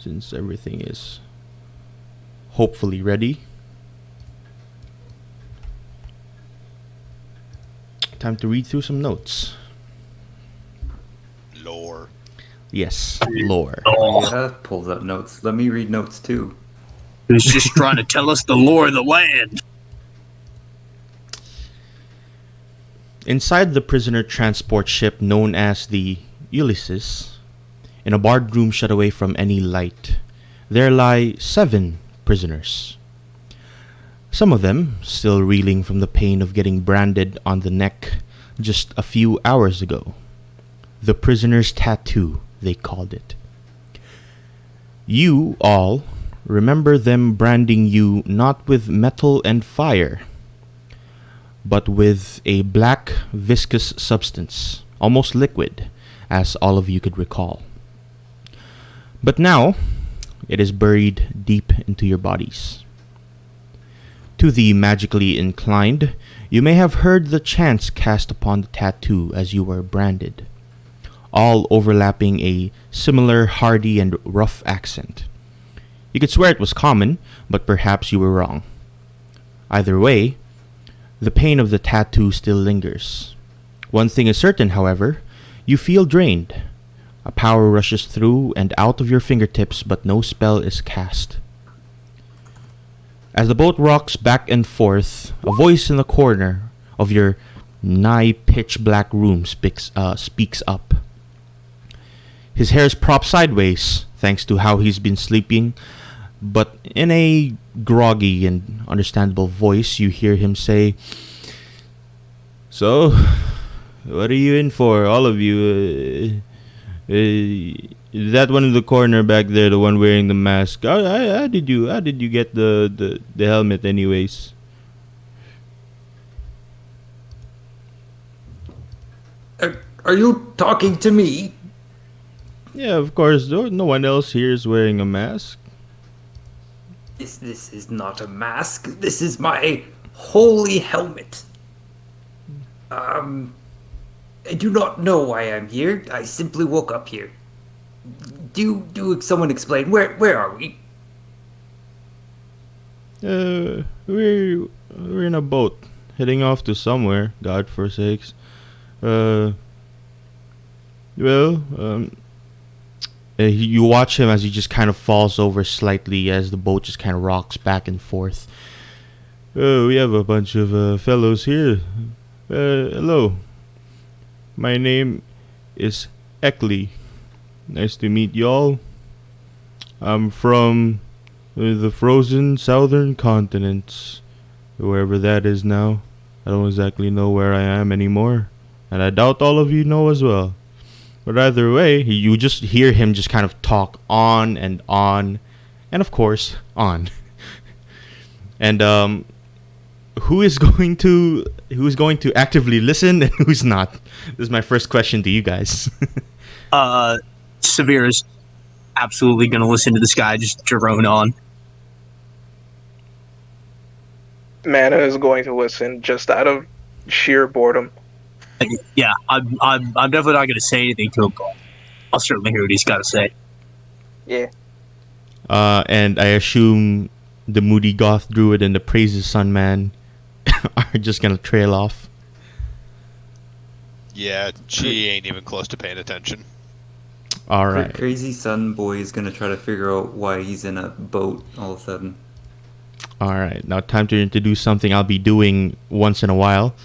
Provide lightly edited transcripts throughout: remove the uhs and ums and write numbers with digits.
since everything is hopefully ready. Time to read through some notes. Lore. Yes, lore. Yeah, pulls out notes. Let me read notes too. He's just trying to tell us the lore of the land. Inside the prisoner transport ship known as the Ulysses, in a barred room shut away from any light, there lie 7 prisoners. Some of them still reeling from the pain of getting branded on the neck just a few hours ago. The prisoner's tattoo, they called it. You all remember them branding you not with metal and fire, but with a black viscous substance, almost liquid, as all of you could recall. But now, it is buried deep into your bodies. To the magically inclined, you may have heard the chants cast upon the tattoo as you were branded, all overlapping a similar hearty and rough accent. You could swear it was common, but perhaps you were wrong. Either way, the pain of the tattoo still lingers. One thing is certain, however, you feel drained. A power rushes through and out of your fingertips, but no spell is cast. As the boat rocks back and forth, a voice in the corner of your nigh pitch black room speaks up. His hair is propped sideways, thanks to how he's been sleeping, but in a groggy and understandable voice, you hear him say, "So, what are you in for, all of you? That one in the corner back there, the one wearing the mask. How did you get the helmet, anyways?" Are you talking to me? Yeah, of course. No one else here is wearing a mask. This is not a mask. This is my holy helmet. I do not know why I'm here. I simply woke up here. Do someone explain where are we? We're in a boat heading off to somewhere. God forsakes. You watch him as he just kind of falls over slightly as the boat just kind of rocks back and forth. We have a bunch of fellows here. Hello. My name is Eckley. Nice to meet y'all. I'm from the frozen southern continents, wherever that is now. I don't exactly know where I am anymore, and I doubt all of you know as well. But either way, you just hear him just kind of talk on, and of course, on. And who is going to actively listen and who's not? This is my first question to you guys. Severe is absolutely going to listen to this guy just drone on. Mana is going to listen just out of sheer boredom. Yeah, I'm definitely not going to say anything to him, but I'll certainly hear what he's got to say. Yeah. And I assume the moody goth druid and the praises sun man are just gonna trail off. Yeah, she ain't even close to paying attention. All right. Crazy Sun Boy is gonna try to figure out why he's in a boat all of a sudden. All right. Now, time to introduce something I'll be doing once in a while.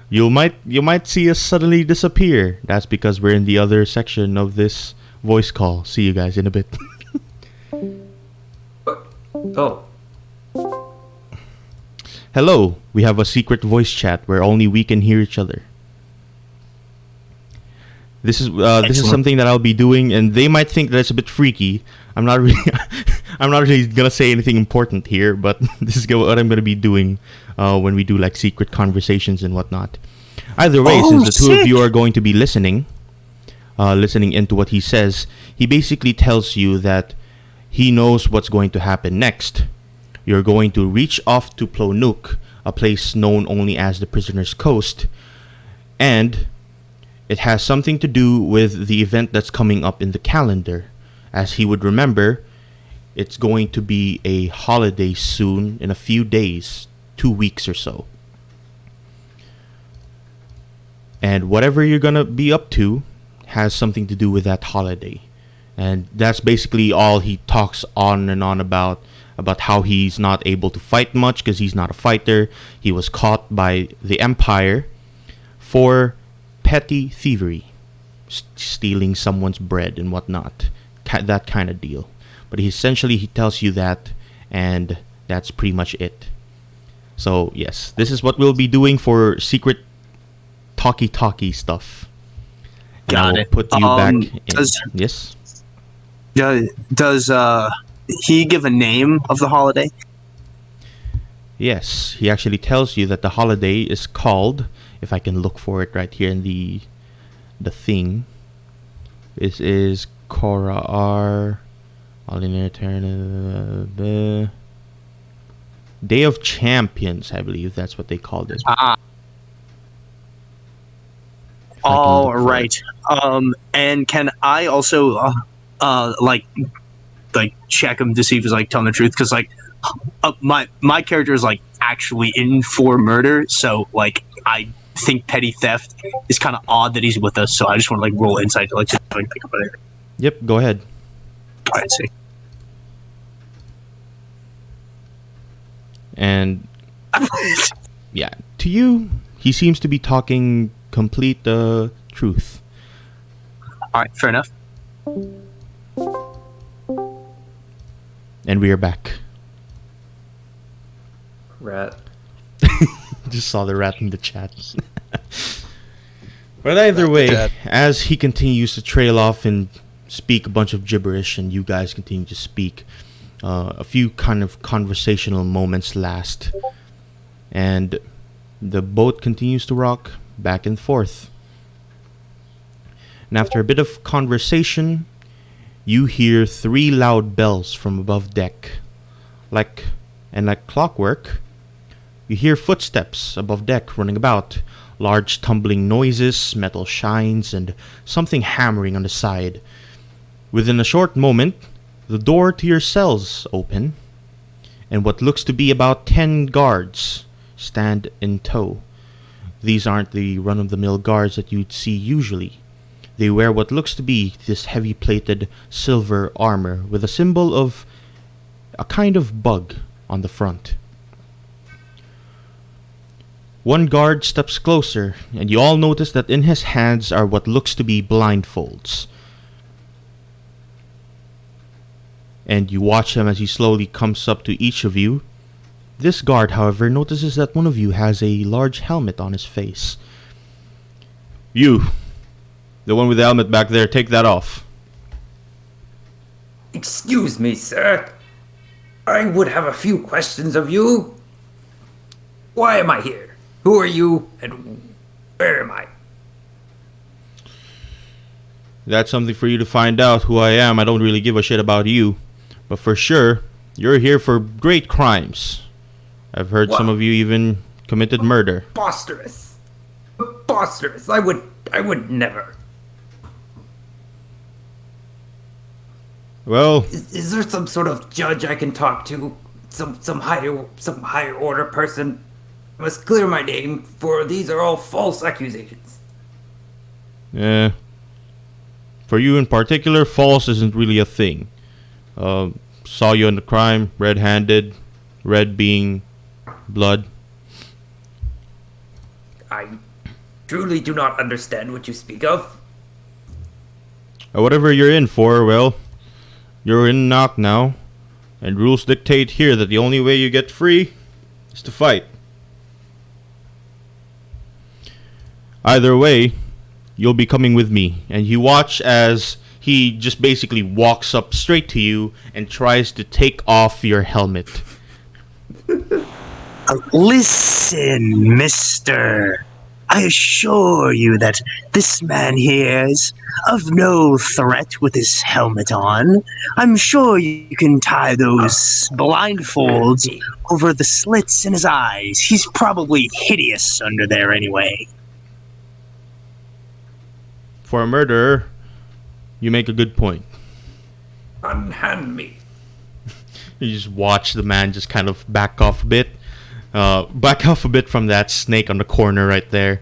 You might see us suddenly disappear. That's because we're in the other section of this voice call. See you guys in a bit. Oh. Hello. We have a secret voice chat where only we can hear each other. This is something that I'll be doing, and they might think that it's a bit freaky. I'm not really gonna say anything important here, but this is what I'm gonna be doing when we do like secret conversations and whatnot. Either way, since the two of you are going to be listening into what he says, he basically tells you that he knows what's going to happen next. You're going to reach off to Plonuk, a place known only as the Prisoner's Coast, and it has something to do with the event that's coming up in the calendar. As he would remember, it's going to be a holiday soon, in a few days, 2 weeks or so. And whatever you're gonna be up to has something to do with that holiday. And that's basically all he talks on and on about how he's not able to fight much because he's not a fighter. He was caught by the Empire for petty thievery, stealing someone's bread and whatnot, that kind of deal. But he tells you that, and that's pretty much it. So yes, this is what we'll be doing for secret talkie stuff. And I Got will it. put you back in. Yes? Does he give a name of the holiday? Yes, he actually tells you that the holiday is called, if I can look for it right here in the thing. This is Korra Day of Champions, I believe that's what they called it. All right. And can I also like check him to see if he's like telling the truth? Because like my character is like actually in for murder, so like I think petty theft is kind of odd that he's with us. So I just want to like roll insight to like just think about it. Yep, go ahead. All right, see. And yeah, to you, he seems to be talking complete truth. All right, fair enough. And we are back. Rat. Just saw the rat in the chat. But either way, as he continues to trail off and speak a bunch of gibberish, and you guys continue to speak, a few kind of conversational moments last, and the boat continues to rock back and forth. And after a bit of conversation, you hear 3 loud bells from above deck. Like clockwork, you hear footsteps above deck running about, large tumbling noises, metal shines, and something hammering on the side. Within a short moment, the door to your cells open, and what looks to be about 10 guards stand in tow. These aren't the run-of-the-mill guards that you'd see usually. They wear what looks to be this heavy-plated silver armor with a symbol of a kind of bug on the front. One guard steps closer, and you all notice that in his hands are what looks to be blindfolds. And you watch him as he slowly comes up to each of you. This guard, however, notices that one of you has a large helmet on his face. You, the one with the helmet back there, take that off. Excuse me, sir. I would have a few questions of you. Why am I here? Who are you, and where am I? That's something for you to find out. Who I am, I don't really give a shit about you. But for sure, you're here for great crimes. I've heard some of you even committed murder. Preposterous. Preposterous. I would never. Well, Is there some sort of judge I can talk to? Some higher order person? I must clear my name, for these are all false accusations. yeah. For you in particular, false isn't really a thing. Saw you in the crime, red-handed, red being blood. I truly do not understand what you speak of. Whatever you're in for, well, you're in knock now. And rules dictate here that the only way you get free is to fight. Either way, you'll be coming with me. And you watch as he just basically walks up straight to you and tries to take off your helmet. Listen, mister. I assure you that this man here is of no threat with his helmet on. I'm sure you can tie those blindfolds over the slits in his eyes. He's probably hideous under there anyway. For a murderer, you make a good point. Unhand me. You just watch the man just kind of back off a bit. Back off a bit from that snake on the corner right there.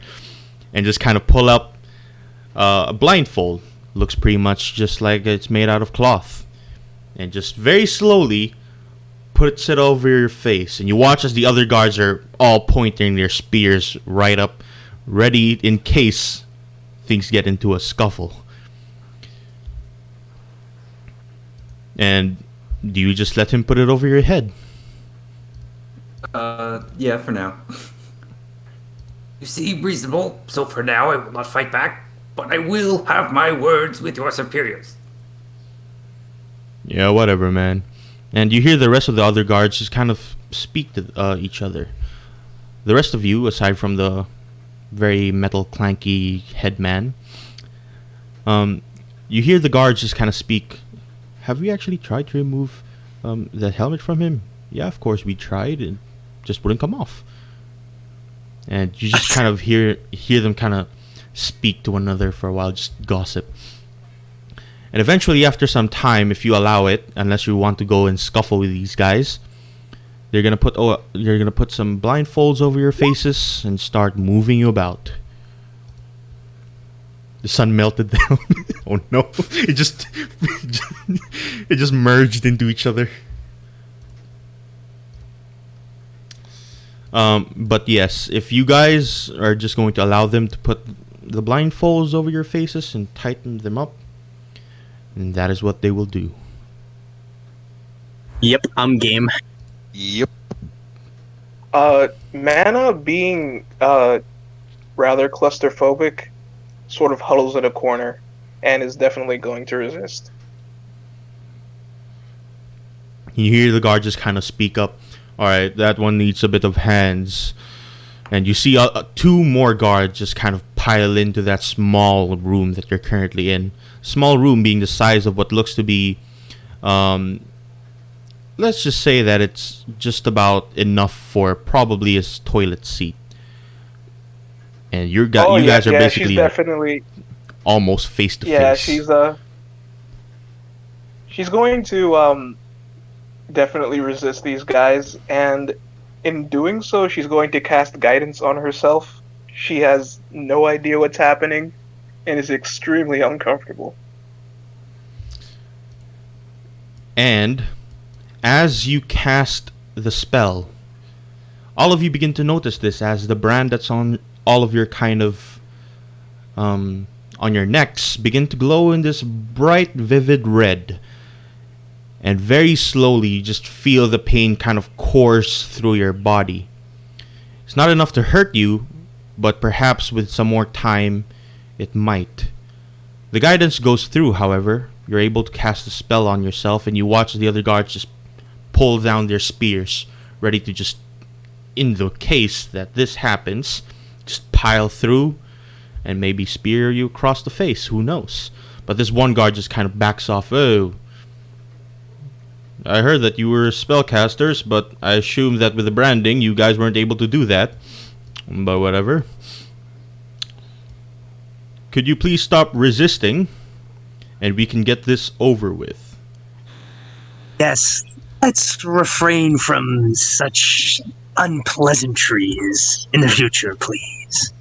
And just kind of pull up a blindfold. Looks pretty much just like it's made out of cloth. And just very slowly puts it over your face. And you watch as the other guards are all pointing their spears right up, ready in case things get into a scuffle. And do you just let him put it over your head? Yeah, for now. You seem reasonable, so for now I will not fight back, but I will have my words with your superiors. Yeah, whatever, man. And you hear the rest of the other guards just kind of speak to each other. The rest of you, aside from the very metal clanky headman, you hear the guards just kind of speak. Have we actually tried to remove that helmet from him? Yeah, of course we tried. It just wouldn't come off. And you just kind of hear them kind of speak to one another for a while, just gossip. And eventually, after some time, if you allow it, unless you want to go and scuffle with these guys, you're gonna put some blindfolds over your faces and start moving you about. The sun melted down. Oh no! It just merged into each other. But yes, if you guys are just going to allow them to put the blindfolds over your faces and tighten them up, and that is what they will do. Yep, I'm game. Yep. Mana being rather claustrophobic, sort of huddles in a corner and is definitely going to resist. You hear the guard just kind of speak up. Alright, that one needs a bit of hands. And you see two more guards just kind of pile into that small room that you're currently in. Small room being the size of what looks to be, let's just say that it's just about enough for probably a toilet seat. And you guys are basically she's definitely almost face to face. Yeah, she's going to definitely resist these guys, and in doing so, she's going to cast guidance on herself. She has no idea what's happening and is extremely uncomfortable. And as you cast the spell, all of you begin to notice this as the brand that's on all of your kind of on your necks begin to glow in this bright, vivid red. And very slowly, you just feel the pain kind of course through your body. It's not enough to hurt you, but perhaps with some more time, it might. The guidance goes through, however. You're able to cast a spell on yourself, and you watch the other guards just pull down their spears, ready to just, in the case that this happens, just pile through and maybe spear you across the face. Who knows? But this one guard just kind of backs off. Oh, I heard that you were spellcasters, but I assume that with the branding, you guys weren't able to do that. But whatever. Could you please stop resisting, and we can get this over with? Yes, let's refrain from such unpleasantries in the future, please.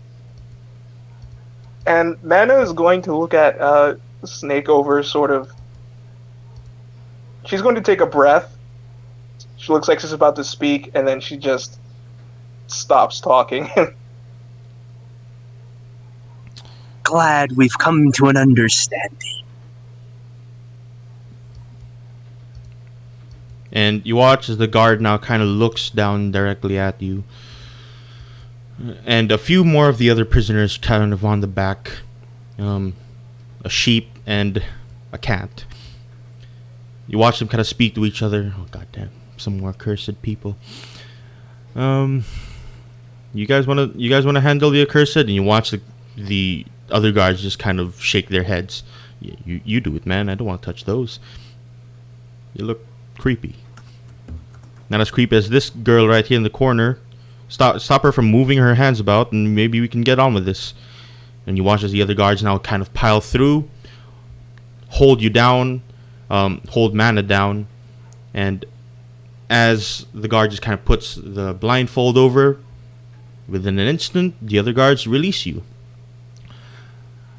And Mana is going to look at Snake over sort of. She's going to take a breath. She looks like she's about to speak, and then she just stops talking. Glad we've come to an understanding. And you watch as the guard now kind of looks down directly at you. And a few more of the other prisoners kind of on the back. A sheep and a cat. You watch them kind of speak to each other. Oh, goddamn. Some more cursed people. You guys wanna handle the accursed? And you watch the other guards just kind of shake their heads. You do it, man. I don't want to touch those. You look creepy. Not as creepy as this girl right here in the corner. Stop her from moving her hands about, and maybe we can get on with this. And you watch as the other guards now kind of pile through, hold you down, hold Mana down, and as the guard just kind of puts the blindfold over, within an instant, the other guards release you.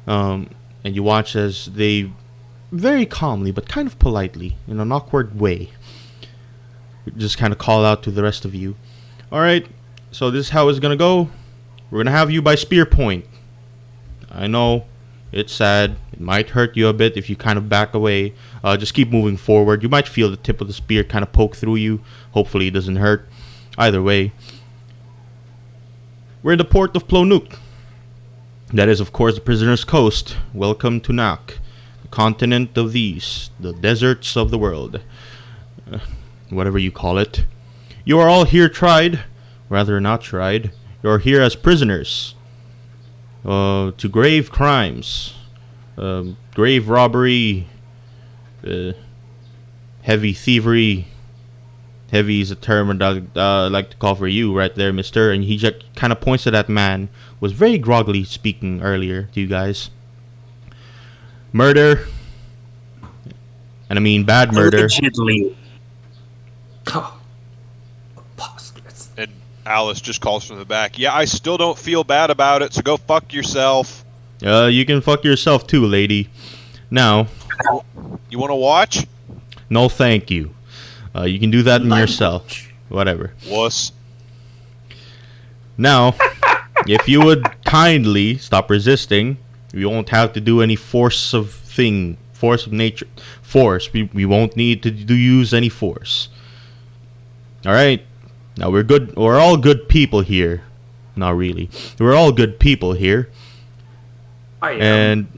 And you watch as they very calmly, but kind of politely, in an awkward way, just kind of call out to the rest of you. Alright, so this is how it's gonna go. We're gonna have you by spear point. I know, it's sad. It might hurt you a bit if you kind of back away. Just keep moving forward. You might feel the tip of the spear kind of poke through you. Hopefully it doesn't hurt. Either way. We're in the port of Plonuk. That is, of course, the prisoner's coast. Welcome to Nak, the continent of the East, the deserts of the world. Whatever you call it. You are all here tried, rather not tried. You are here as prisoners. To grave crimes. Grave robbery. Heavy thievery. Heavy is a term I like to call for you right there, mister. And he just kind of points to that man who was very groggily speaking earlier to you guys. Murder. And I mean bad murder. Allegedly. Oh, preposterous. And Alice just calls from the back. Yeah, I still don't feel bad about it, so go fuck yourself. You can fuck yourself too, lady. Now. You want to watch? No, thank you. You can do that in yourself. Whatever. Wuss. Now, if you would kindly stop resisting, we won't have to do any force of nature. Force. We won't need to use any force. Alright? Now we're good. We're all good people here. Not really. We're all good people here. I am.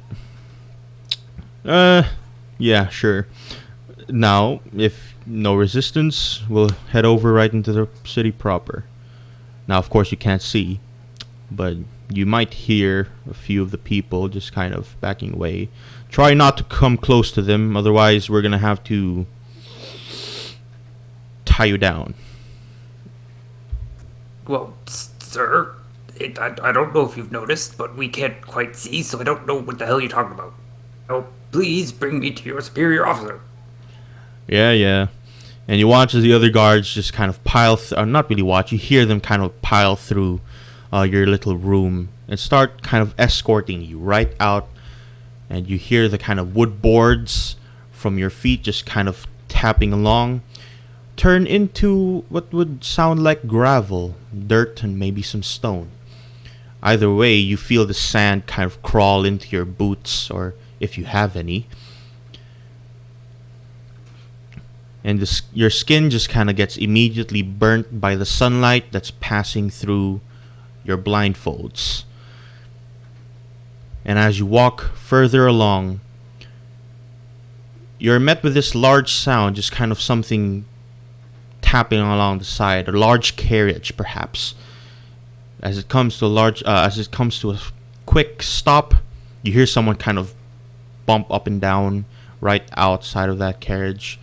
And yeah, sure. Now, if no resistance, we'll head over right into the city proper. Now, of course, you can't see, but you might hear a few of the people just kind of backing away. Try not to come close to them, otherwise we're gonna have to tie you down. Well, sir, I don't know if you've noticed, but we can't quite see, so I don't know what the hell you're talking about. Oh, please bring me to your superior officer. Yeah. And you watch as the other guards just kind of pile, not really watch, you hear them kind of pile through your little room and start kind of escorting you right out. And you hear the kind of wood boards from your feet just kind of tapping along turn into what would sound like gravel, dirt, and maybe some stone. Either way, you feel the sand kind of crawl into your boots, or if you have any. And your skin just kind of gets immediately burnt by the sunlight that's passing through your blindfolds. And as you walk further along, you're met with this large sound, just kind of something tapping along the side, a large carriage perhaps. As it comes to a quick stop, you hear someone kind of bump up and down right outside of that carriage.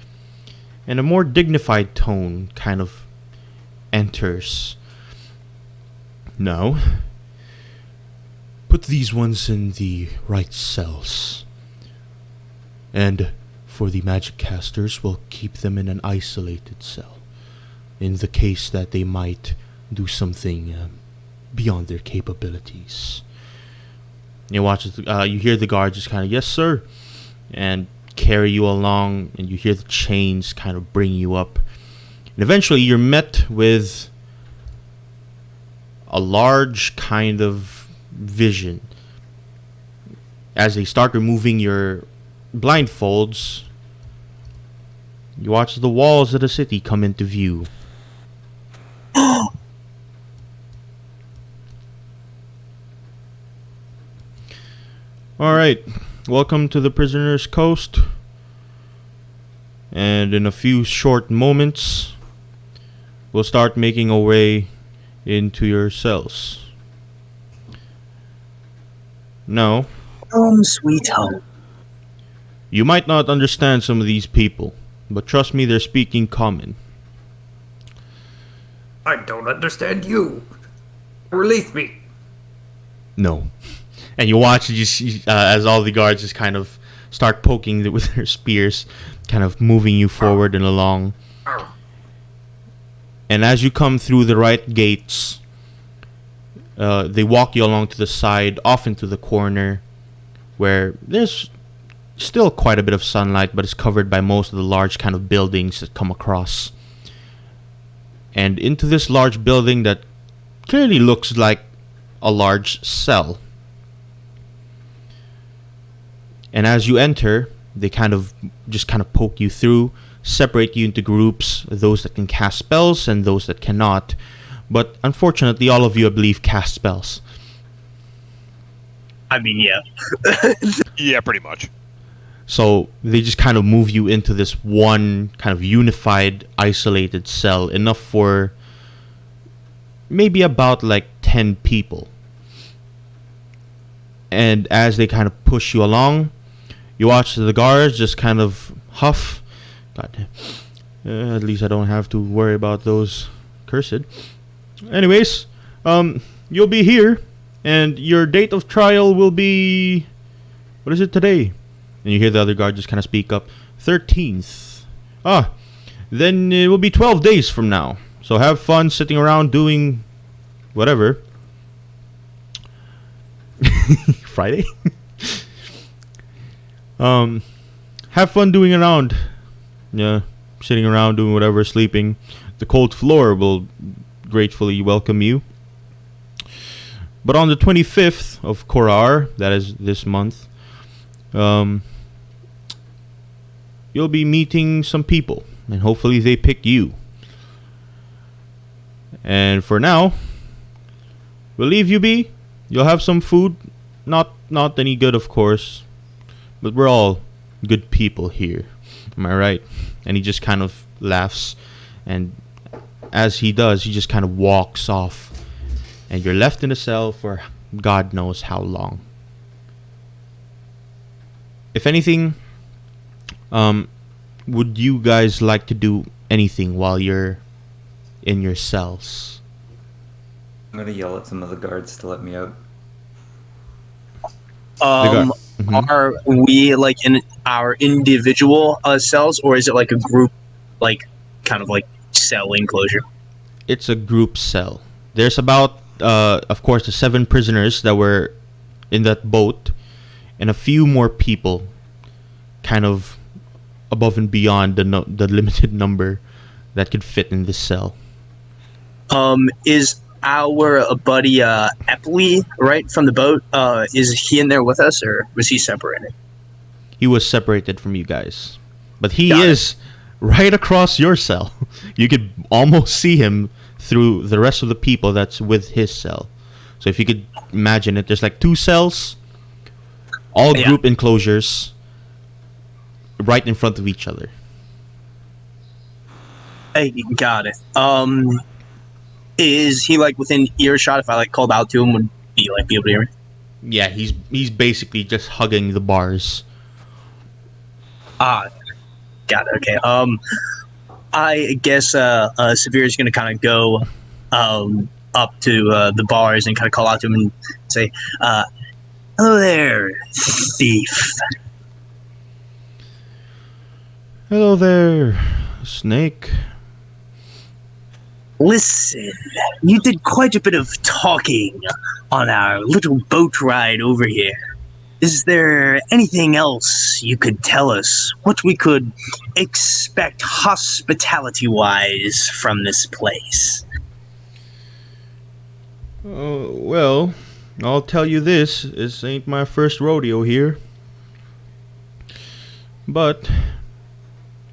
And a more dignified tone kind of enters. Now, put these ones in the right cells. And for the magic casters, we'll keep them in an isolated cell, in the case that they might do something beyond their capabilities. You watch, you hear the guard just kind of, yes sir, and carry you along, and you hear the chains kind of bring you up. And eventually you're met with a large kind of vision. As they start removing your blindfolds, you watch the walls of the city come into view. Alright, welcome to the prisoner's coast. And in a few short moments, we'll start making our way into your cells. Now, Sweet home. you might not understand some of these people, but trust me, they're speaking common. I don't understand you. Release me. No. And you watch as all the guards just kind of start poking with their spears, kind of moving you forward and along. And as you come through the right gates, they walk you along to the side, off into the corner, where there's still quite a bit of sunlight, but it's covered by most of the large kind of buildings that come across. And into this large building that clearly looks like a large cell. And as you enter, they just poke you through, separate you into groups, those that can cast spells and those that cannot. But unfortunately, all of you, I believe, cast spells. I mean, yeah. Yeah, pretty much. So they just kind of move you into this one kind of unified, isolated cell, enough for maybe about like 10 people. And as they kind of push you along, you watch the guards just kind of huff. God, at least I don't have to worry about those. Cursed. Anyways, you'll be here, and your date of trial will be... What is it today? And you hear the other guard just kind of speak up. 13th. Then it will be 12 days from now. So have fun sitting around doing whatever. Friday? Have fun doing around. Yeah, sitting around doing whatever, sleeping. The cold floor will gratefully welcome you. But on the 25th of Korar, that is this month, you'll be meeting some people, and hopefully they pick you. And for now, we'll leave you be. You'll have some food, not any good, of course, but we're all good people here. Am I right? And he just kind of laughs, and as he does, he just kind of walks off, and you're left in a cell for God knows how long. If anything, would you guys like to do anything while you're in your cells? I'm gonna yell at some of the guards to let me out. Are we like in our individual cells, or is it like a group, like kind of like cell enclosure? It's a group cell. There's about, of course, the 7 prisoners that were in that boat, and a few more people, kind of above and beyond the limited number that could fit in this cell. Is our buddy Epley, right, from the boat, is he in there with us, or was he separated? He was separated from you guys, but he is right across your cell. You could almost see him through the rest of the people that's with his cell. So if you could imagine it, there's like 2 cells, all group enclosures, right in front of each other. I got it. Is he like within earshot? If I like called out to him, would he like be able to hear me? Yeah, he's basically just hugging the bars. Got it. Okay. I guess Severe is gonna kind of go up to the bars and kind of call out to him and say, "Hello there, thief." Hello there, snake. Listen, you did quite a bit of talking on our little boat ride over here. Is there anything else you could tell us? What we could expect hospitality-wise from this place? Well, I'll tell you this. This ain't my first rodeo here. But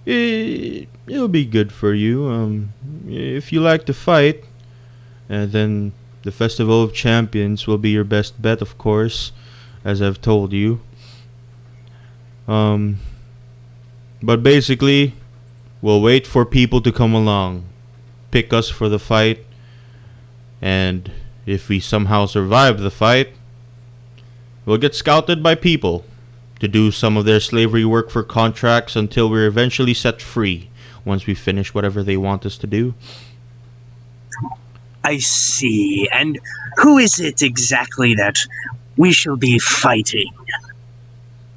it'll be good for you. If you like to fight, then the Festival of Champions will be your best bet, of course, as I've told you. But basically, we'll wait for people to come along, pick us for the fight, and if we somehow survive the fight, we'll get scouted by people to do some of their slavery work for contracts until we're eventually set free once we finish whatever they want us to do. I see. And who is it exactly that we shall be fighting?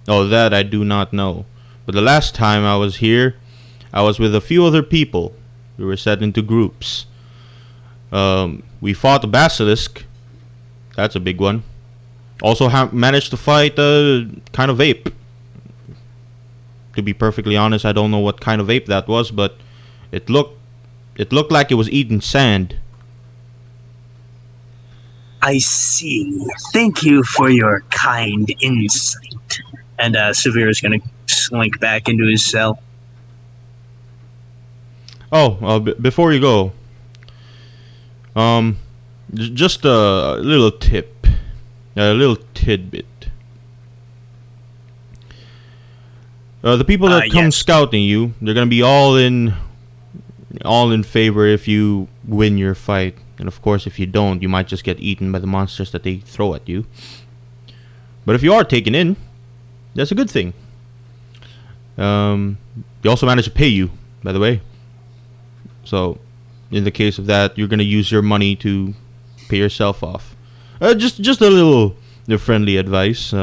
Oh, that I do not know. But the last time I was here, I was with a few other people. We were set into groups. We fought the basilisk. That's a big one. Also managed to fight a kind of ape. To be perfectly honest, I don't know what kind of ape that was, but it looked like it was eating sand. I see. Thank you for your kind insight. And Severe is going to slink back into his cell. Oh, before you go, just a little tip, a little tidbit. The people that come yes. scouting you, they're gonna be all in favor if you win your fight, and of course, if you don't, you might just get eaten by the monsters that they throw at you. But if you are taken in, that's a good thing. They also manage to pay you, by the way. So, in the case of that, you're gonna use your money to pay yourself off. Just a little friendly advice.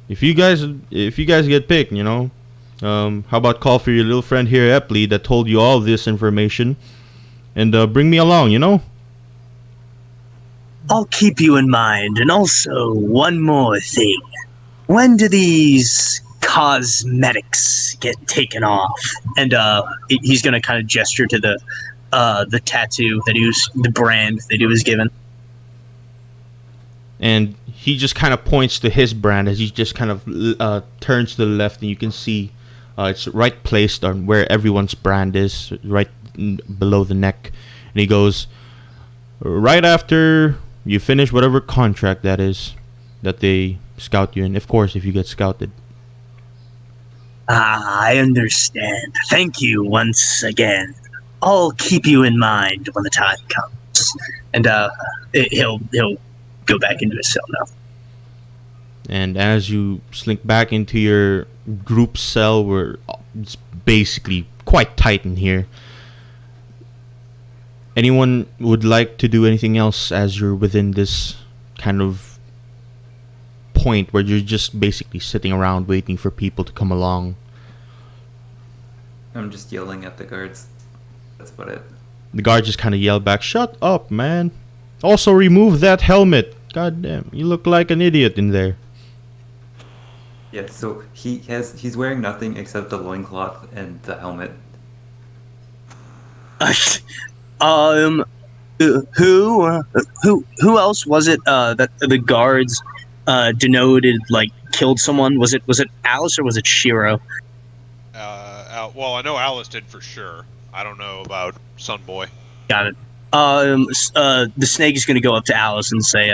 If you guys get picked, how about call for your little friend here, Epley, that told you all this information, and bring me along, I'll keep you in mind. And also, one more thing. When do these cosmetics get taken off? And he's going to kind of gesture to the tattoo the brand that he was given. And he just kind of points to his brand as he just kind of turns to the left, and you can see it's right placed on where everyone's brand is, right below the neck. And he goes, right after you finish whatever contract that is that they scout you in, of course, if you get scouted. I understand. Thank you once again. I'll keep you in mind when the time comes. And he'll go back into his cell now. And as you slink back into your group cell, where it's basically quite tight in here, anyone would like to do anything else as you're within this kind of point where you're just basically sitting around waiting for people to come along? I'm just yelling at the guards. That's about it. The guard just kind of yelled back, "Shut up, man. Also remove that helmet. God damn, you look like an idiot in there." Yeah, so he's wearing nothing except the loincloth and the helmet. Who else was it that the guards denoted like killed someone? Was it Alice or was it Shiro? Well, I know Alice did for sure. I don't know about Sunboy. Got it. The snake is going to go up to Alice and say,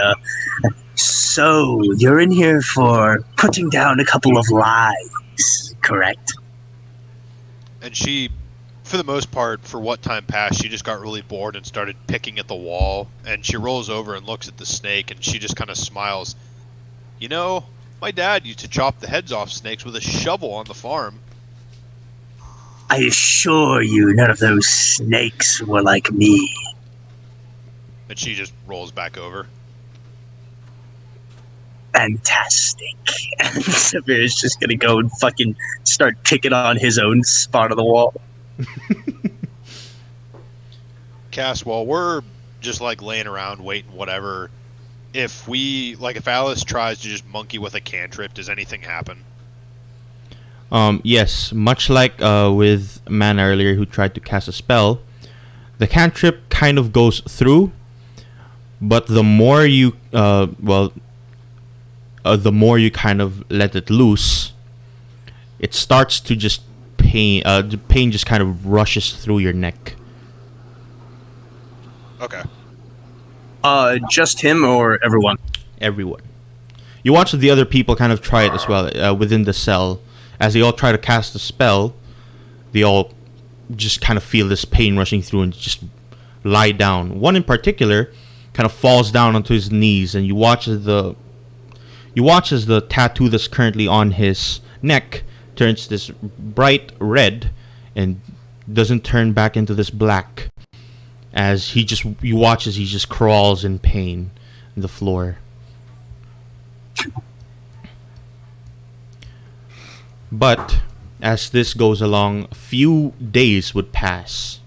so you're in here for putting down a couple of lies, correct? And she, for the most part, for what time passed, she just got really bored and started picking at the wall. And she rolls over and looks at the snake, and she just kind of smiles. You know, my dad used to chop the heads off snakes with a shovel on the farm. I assure you none of those snakes were like me. And she just rolls back over. Fantastic. And Severe's just gonna go and fucking start picking on his own spot of the wall. Cass, while we're just like laying around waiting, whatever, if Alice tries to just monkey with a cantrip, does anything happen? Yes, much like with Man earlier who tried to cast a spell, the cantrip kind of goes through, but the more you the more you kind of let it loose, it starts to just pain. The pain just kind of rushes through your neck. Okay. Just him or everyone? Everyone. You watch the other people kind of try it as well within the cell. As they all try to cast a spell, they all just kind of feel this pain rushing through and just lie down. One in particular kind of falls down onto his knees, and you watch as the tattoo that's currently on his neck turns this bright red and doesn't turn back into this black. As you watch as he just crawls in pain on the floor. But as this goes along, a few days would pass.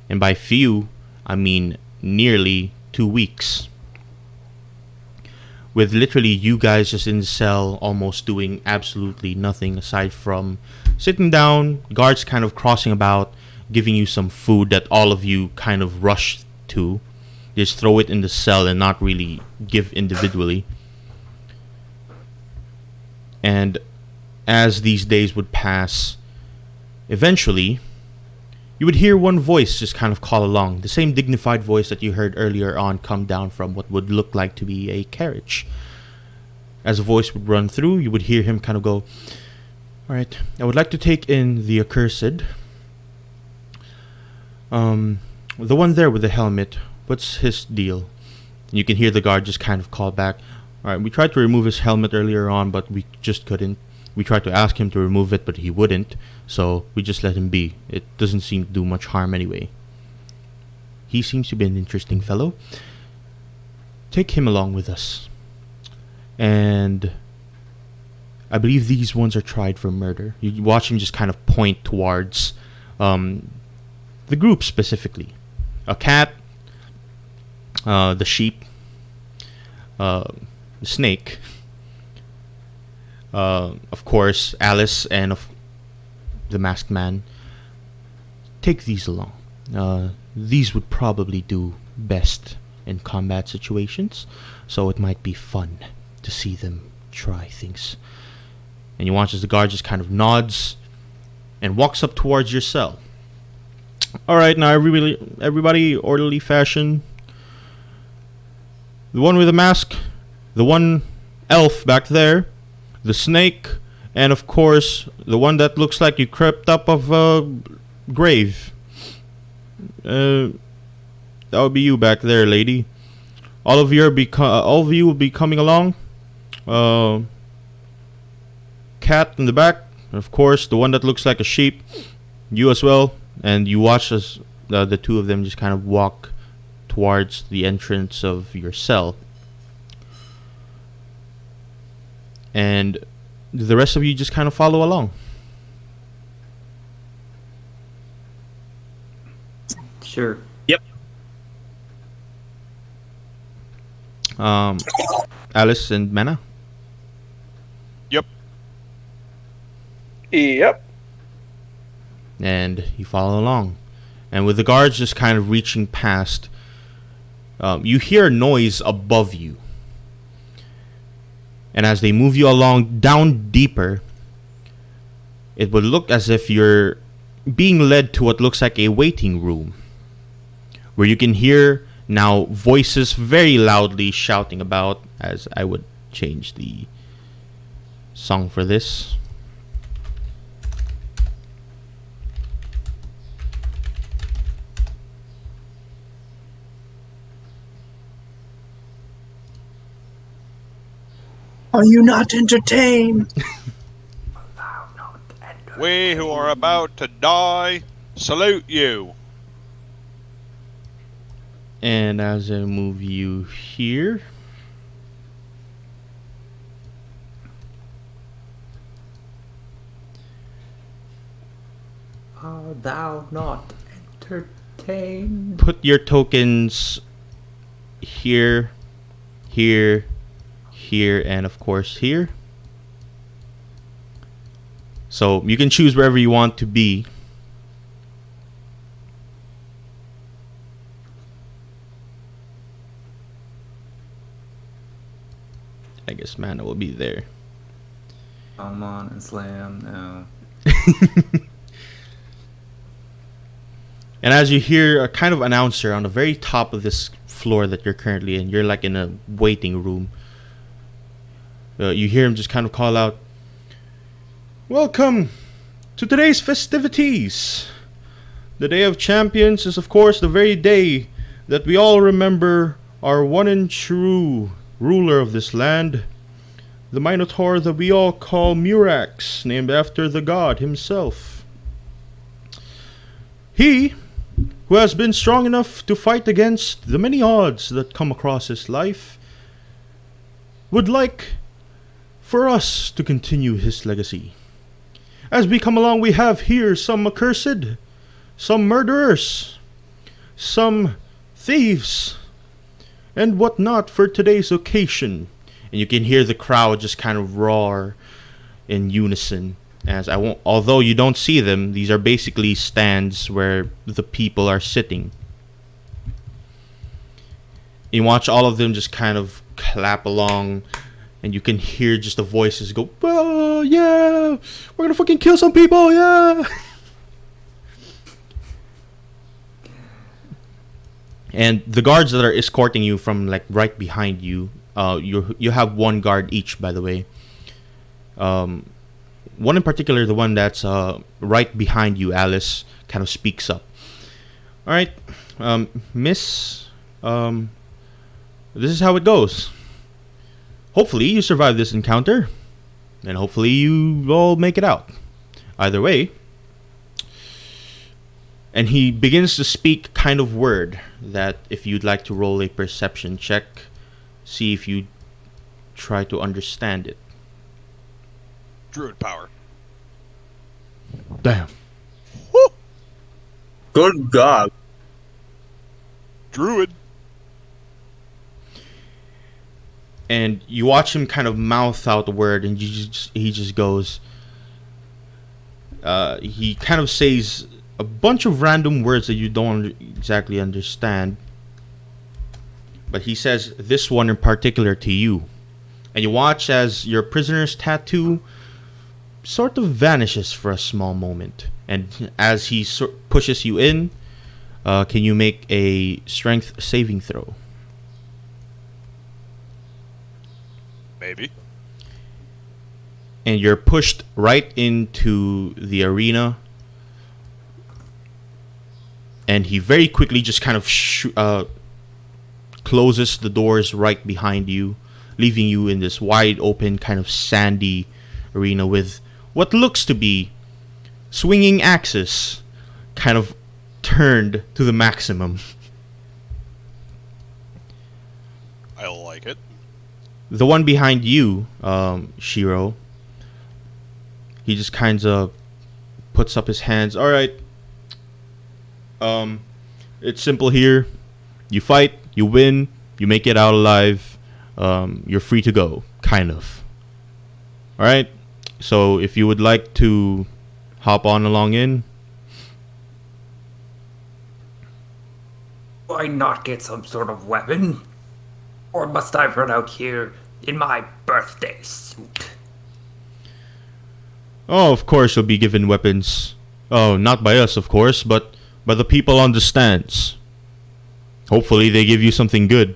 And by few, I mean nearly 2 weeks. With literally you guys just in the cell, almost doing absolutely nothing aside from sitting down, guards kind of crossing about, giving you some food that all of you kind of rush to. Just throw it in the cell and not really give individually. And as these days would pass, eventually, you would hear one voice just kind of call along. The same dignified voice that you heard earlier on come down from what would look like to be a carriage. As a voice would run through, you would hear him kind of go, "Alright, I would like to take in the accursed. The one there with the helmet, what's his deal?" And you can hear the guard just kind of call back, "Alright, we tried to remove his helmet earlier on, but we just couldn't. We tried to ask him to remove it, but he wouldn't, so we just let him be. It doesn't seem to do much harm anyway. He seems to be an interesting fellow. Take him along with us. And I believe these ones are tried for murder." You watch him just kind of point towards the group specifically. A cat, the sheep, the snake, of course, Alice, and the masked man. Take these along. These would probably do best in combat situations, so it might be fun to see them try things. And you watch as the guard just kind of nods and walks up towards your cell. Alright, now everybody, orderly fashion. The one with the mask, the one elf back there, the snake, and of course, the one that looks like you crept up of a grave. That would be you back there, lady. All of you will be coming along. Cat in the back, and of course, the one that looks like a sheep. You as well. And you watch as the two of them just kind of walk towards the entrance of your cell. And the rest of you just kind of follow along. Sure. Yep. Alice and Mana? Yep. Yep. And you follow along. And with the guards just kind of reaching past, you hear a noise above you. And as they move you along down deeper, it would look as if you're being led to what looks like a waiting room, where you can hear now voices very loudly shouting about, as I would change the song for this. Are you not entertained? We who are about to die salute you. And as I move you here, Are thou not entertained? put your tokens here, here, here, and of course here. So you can choose wherever you want to be. I guess Mana will be there. Come on and slam now. And as you hear a kind of announcer on the very top of this floor that you're currently in, you're like in a waiting room. You hear him just kind of call out, "Welcome to today's festivities. The Day of Champions is, of course, the very day that we all remember our one and true ruler of this land, the Minotaur that we all call Murax, named after the god himself. He, who has been strong enough to fight against the many odds that come across his life, would like for us to continue his legacy. As we come along, we have here some accursed, some murderers, some thieves and whatnot for today's occasion. And you can hear the crowd just kind of roar in unison. As I won't, although you don't see them, these are basically stands where the people are sitting. You watch all of them just kind of clap along, and you can hear just the voices go, "Oh yeah, we're gonna fucking kill some people, yeah!" And the guards that are escorting you from like right behind you, you have one guard each, by the way. One in particular, the one that's right behind you, Alice, kind of speaks up. All right, Miss, this is how it goes. Hopefully you survive this encounter, and hopefully you all make it out. Either way. And he begins to speak kind of word that if you'd like to roll a perception check, see if you try to understand it. Druid power. Damn. Woo! Good God. Druid. And you watch him kind of mouth out the word, and he just goes. He kind of says a bunch of random words that you don't exactly understand. But he says this one in particular to you. And you watch as your prisoner's tattoo sort of vanishes for a small moment. And as he pushes you in, can you make a strength saving throw? Maybe. And you're pushed right into the arena. And he very quickly just kind of closes the doors right behind you, leaving you in this wide open kind of sandy arena with what looks to be swinging axes kind of turned to the maximum. I like it. The one behind you, Shiro, he just kind of puts up his hands. All right. It's simple here. You fight, you win, you make it out alive. You're free to go, kind of. All right. So if you would like to hop on along in. Why not get some sort of weapon? Or must I run out here in my birthday suit? Oh, of course you'll be given weapons. Oh, not by us, of course, but by the people on the stands. Hopefully they give you something good.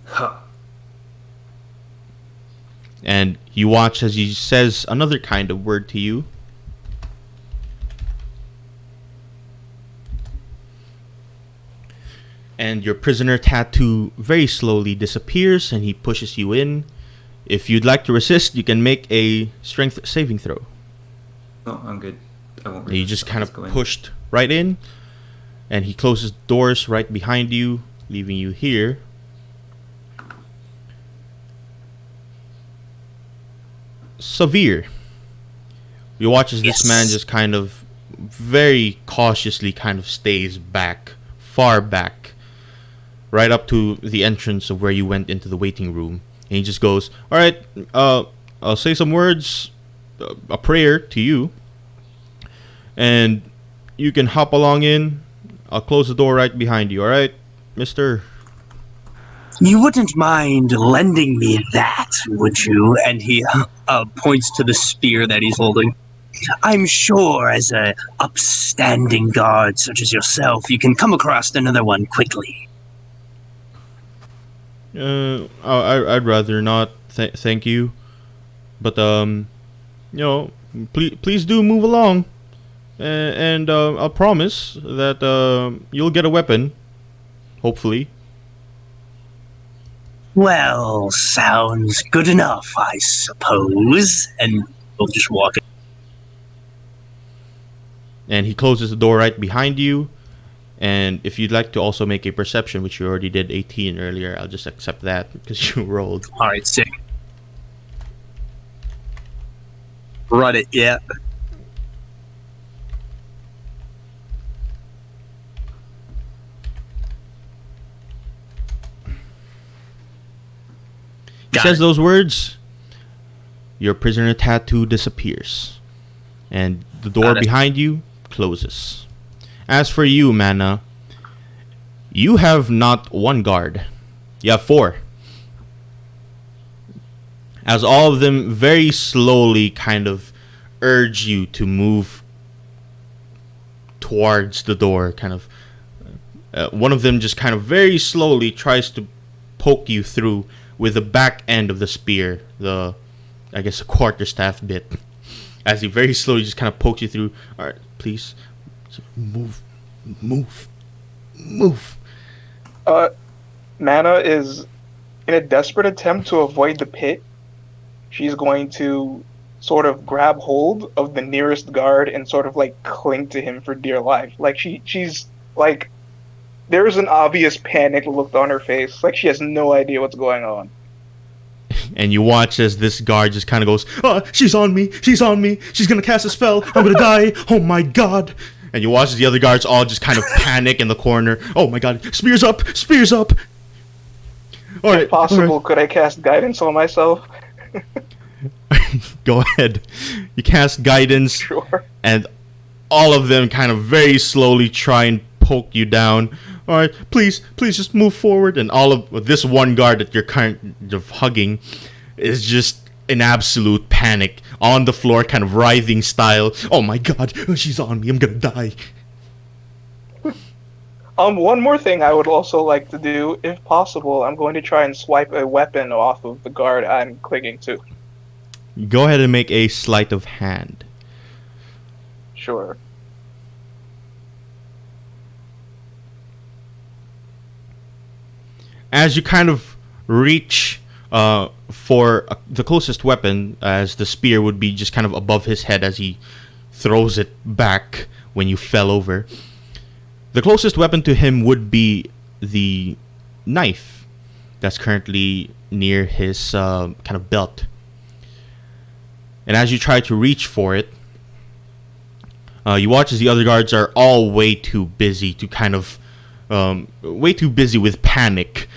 Huh. And you watch as he says another kind of word to you. And your prisoner tattoo very slowly disappears, and he pushes you in. If you'd like to resist, you can make a strength saving throw. No, I'm good. I won't. You just kind of pushed right in, and he closes doors right behind you, leaving you here. Severe. You watch as this man just kind of very cautiously kind of stays back, far back, right up to the entrance of where you went into the waiting room. And he just goes, all right, I'll say some words, a prayer to you, and you can hop along in. I'll close the door right behind you, all right, mister? You wouldn't mind lending me that, would you? And he points to the spear that he's holding. I'm sure as a upstanding guard such as yourself, you can come across another one quickly. I'd rather not, thank you. But, please do move along. And I'll promise that you'll get a weapon. Hopefully. Well, sounds good enough, I suppose. And we'll just walk in. And he closes the door right behind you. And if you'd like to also make a perception, which you already did 18 earlier, I'll just accept that because you rolled. Alright, sick. Run it, yeah. He says those words. Your prisoner tattoo disappears, and the door behind you closes. As for you, Mana, you have not one guard. You have 4. As all of them very slowly kind of urge you to move towards the door, kind of. One of them just kind of very slowly tries to poke you through with the back end of the spear, the quarterstaff bit. As he very slowly just kind of pokes you through. All right, please, move. Mana is, in a desperate attempt to avoid the pit, she's going to sort of grab hold of the nearest guard and sort of like cling to him for dear life. Like she's like, there's an obvious panic look on her face. Like she has no idea what's going on. And you watch as this guard just kind of goes, she's on me, she's gonna cast a spell, I'm gonna die, oh my god. And you watch as the other guards all just kind of panic in the corner. Oh my god, spears up. Alright. If possible, could I cast guidance on myself? Go ahead. You cast guidance. Sure. And all of them kind of very slowly try and poke you down. Alright, please just move forward. And all of this one guard that you're kind of hugging is just in absolute panic. On the floor, kind of writhing style. Oh my god, she's on me, I'm gonna die. One more thing I would also like to do, if possible, I'm going to try and swipe a weapon off of the guard I'm clinging to. Go ahead and make a sleight of hand. Sure. As you kind of reach for the closest weapon, as the spear would be just kind of above his head as he throws it back when you fell over. The closest weapon to him would be the knife that's currently near his kind of belt. And as you try to reach for it, you watch as the other guards are all way too busy to kind of way too busy with panic,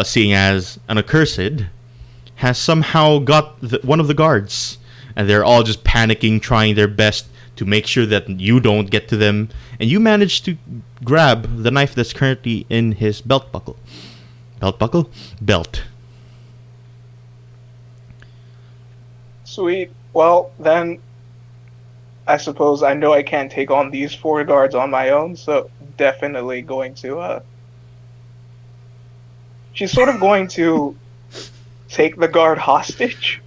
seeing as an accursed has somehow got one of the guards, and they're all just panicking, trying their best to make sure that you don't get to them, and you manage to grab the knife that's currently in his belt buckle. Belt. Sweet. Well, then, I suppose I know I can't take on these 4 guards on my own, so definitely going to, she's sort of going to take the guard hostage,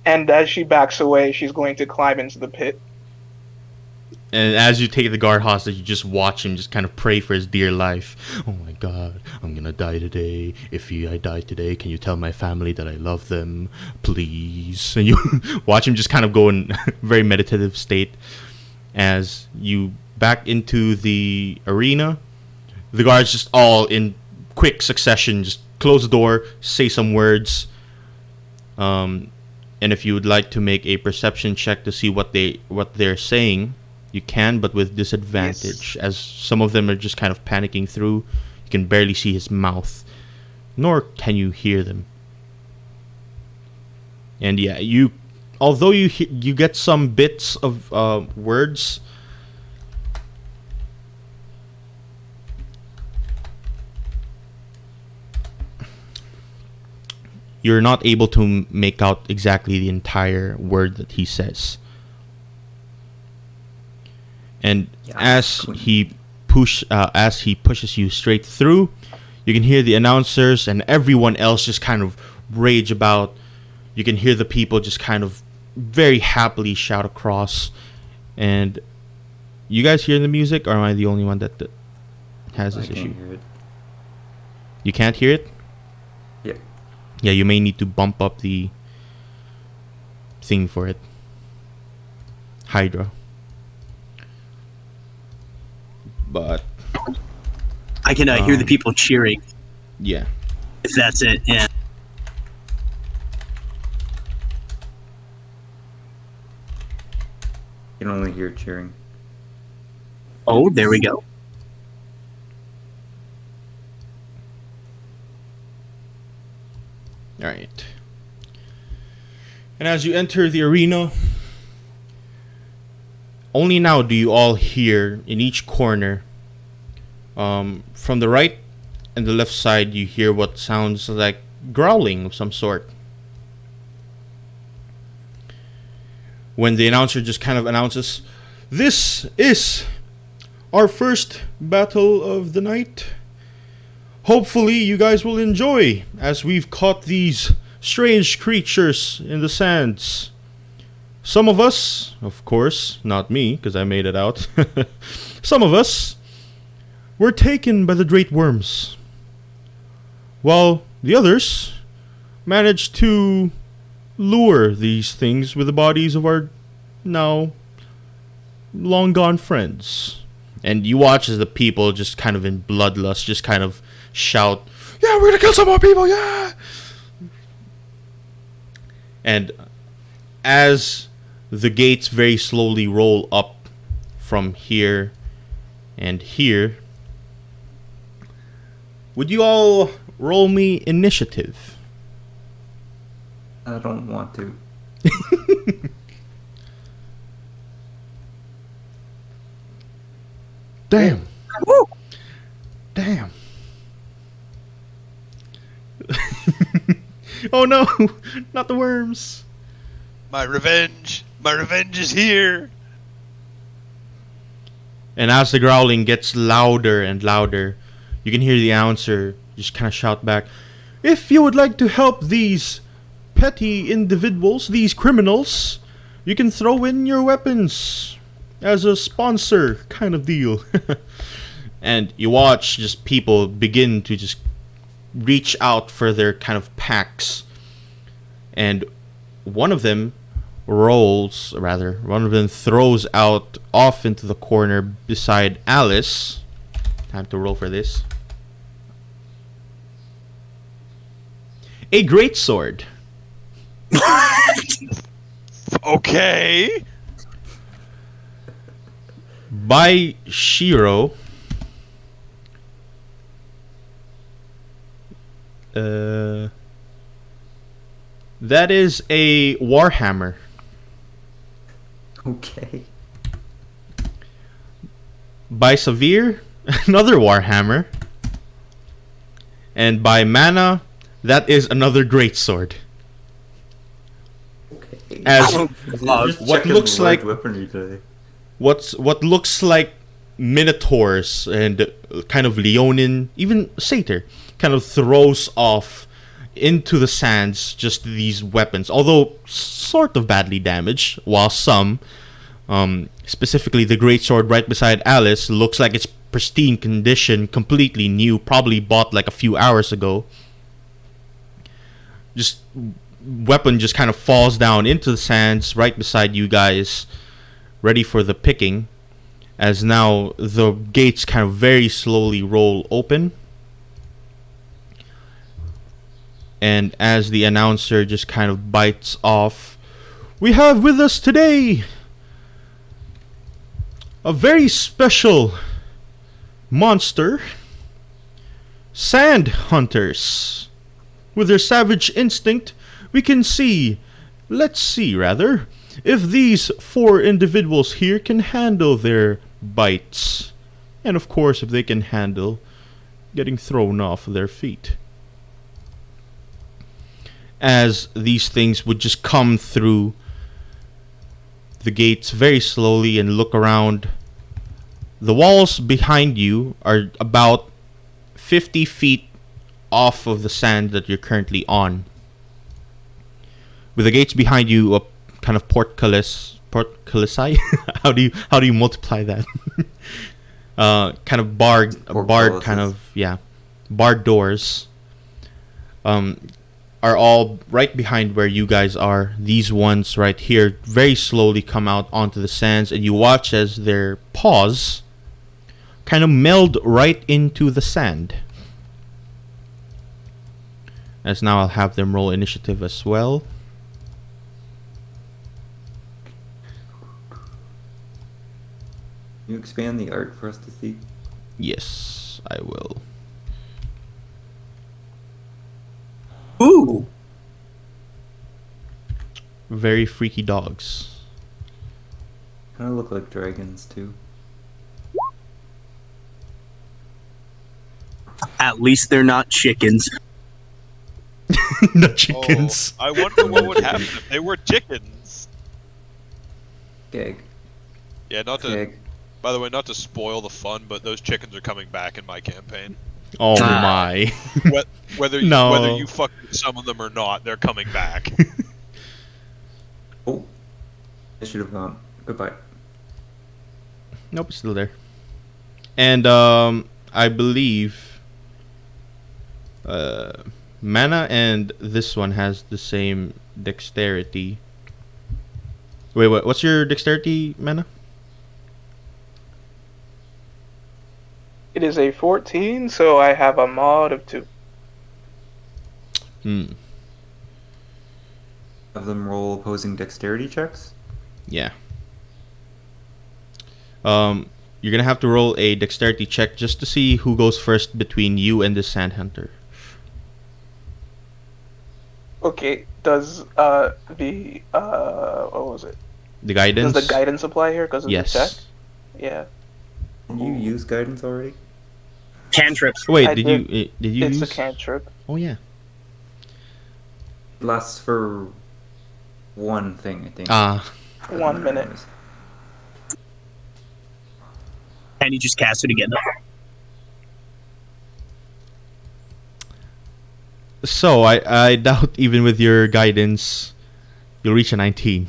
and as she backs away, she's going to climb into the pit. And as you take the guard hostage, you just watch him just kind of pray for his dear life. Oh my god, I'm gonna die today. If I die today, can you tell my family that I love them? Please. And you watch him just kind of go in a very meditative state. As you back into the arena, the guards just all in quick succession just close the door, say some words. And if you would like to make a perception check to see what they're saying, you can, but with disadvantage, as some of them are just kind of panicking through. You can barely see his mouth, nor can you hear them. And yeah, although you get some bits of words, you're not able to make out exactly the entire word that he says. And as he pushes you straight through, you can hear the announcers and everyone else just kind of rage about. You can hear the people just kind of very happily shout across. And you guys hear the music, or am I the only one that has this issue? Hear it. You can't hear it? Yeah. Yeah, you may need to bump up the thing for it. Hydra. But I can hear the people cheering. Yeah. If that's it, yeah. You can only hear cheering. Oh, there we go. All Alright. And as you enter the arena, only now do you all hear in each corner, from the right and the left side, you hear what sounds like growling of some sort. When the announcer just kind of announces, "This is our first battle of the night. Hopefully you guys will enjoy, as we've caught these strange creatures in the sands. Some of us, of course, not me, because I made it out. Some of us were taken by the great worms, while the others managed to lure these things with the bodies of our now long gone friends." And you watch as the people just kind of in bloodlust just kind of shout, "Yeah, we're gonna kill some more people, yeah!" And as the gates very slowly roll up from here and here, would you all roll me initiative? I don't want to. Damn. Woo! Damn. Oh no, not the worms. My revenge is here. And as the growling gets louder and louder, you can hear the announcer just kind of shout back, "If you would like to help these petty individuals, these criminals, you can throw in your weapons as a sponsor kind of deal." And you watch just people begin to just reach out for their kind of packs. And one of them throws out off into the corner beside Alice. Time to roll for this. A great sword. Okay. By Shiro. That is a warhammer. Okay. By Severe, another warhammer. And by Mana, that is another great sword. Okay. As Just what checking looks the like light weaponry today. what looks like minotaurs and kind of leonin, even satyr, kind of throws off into the sands just these weapons, although sort of badly damaged, while some, specifically the greatsword right beside Alice, looks like it's pristine condition, completely new, probably bought like a few hours ago. Just weapon just kind of falls down into the sands right beside you guys, ready for the picking, as now the gates kind of very slowly roll open. And as the announcer just kind of bites off, "We have with us today a very special monster, sand hunters. With their savage instinct, we can see, let's see rather, if these 4 individuals here can handle their bites. And of course, if they can handle getting thrown off their feet." As these things would just come through the gates very slowly and look around, the walls behind you are about 50 feet off of the sand that you're currently on. With the gates behind you, a kind of portcullis. how do you multiply that? Kind of barred kind of, yeah, barred doors. Are all right behind where you guys are. These ones right here very slowly come out onto the sands, and you watch as their paws kind of meld right into the sand. As now I'll have them roll initiative as well. Can you expand the art for us to see? Yes, I will. Ooh. very freaky dogs. Kind of look like dragons too. At least they're not chickens. The chickens. Oh, I wonder what would happen if they were chickens. Gag. Yeah, not to. Gag. By the way, not to spoil the fun, but those chickens are coming back in my campaign. Oh Ah. my. Whether No. whether you fucking summon them or not, they're coming back. Oh, I should have gone. Goodbye. Nope, it's still there. And I believe mana and this one has the same dexterity. Wait, what's your dexterity, mana? It is a 14, so I have a mod of 2. Hmm. Have them roll opposing dexterity checks. Yeah. You're gonna have to roll a dexterity check just to see who goes first between you and the sand hunter. Okay, does what was it? The guidance. Does the guidance apply here because of Yes. the check? Yeah. Can you use guidance already? Cantrips. Wait, I did you It's use? a cantrip. Oh yeah. It lasts for one thing, I think. 1 minute. And you just cast it again. So I doubt even with your guidance, you'll reach a 19.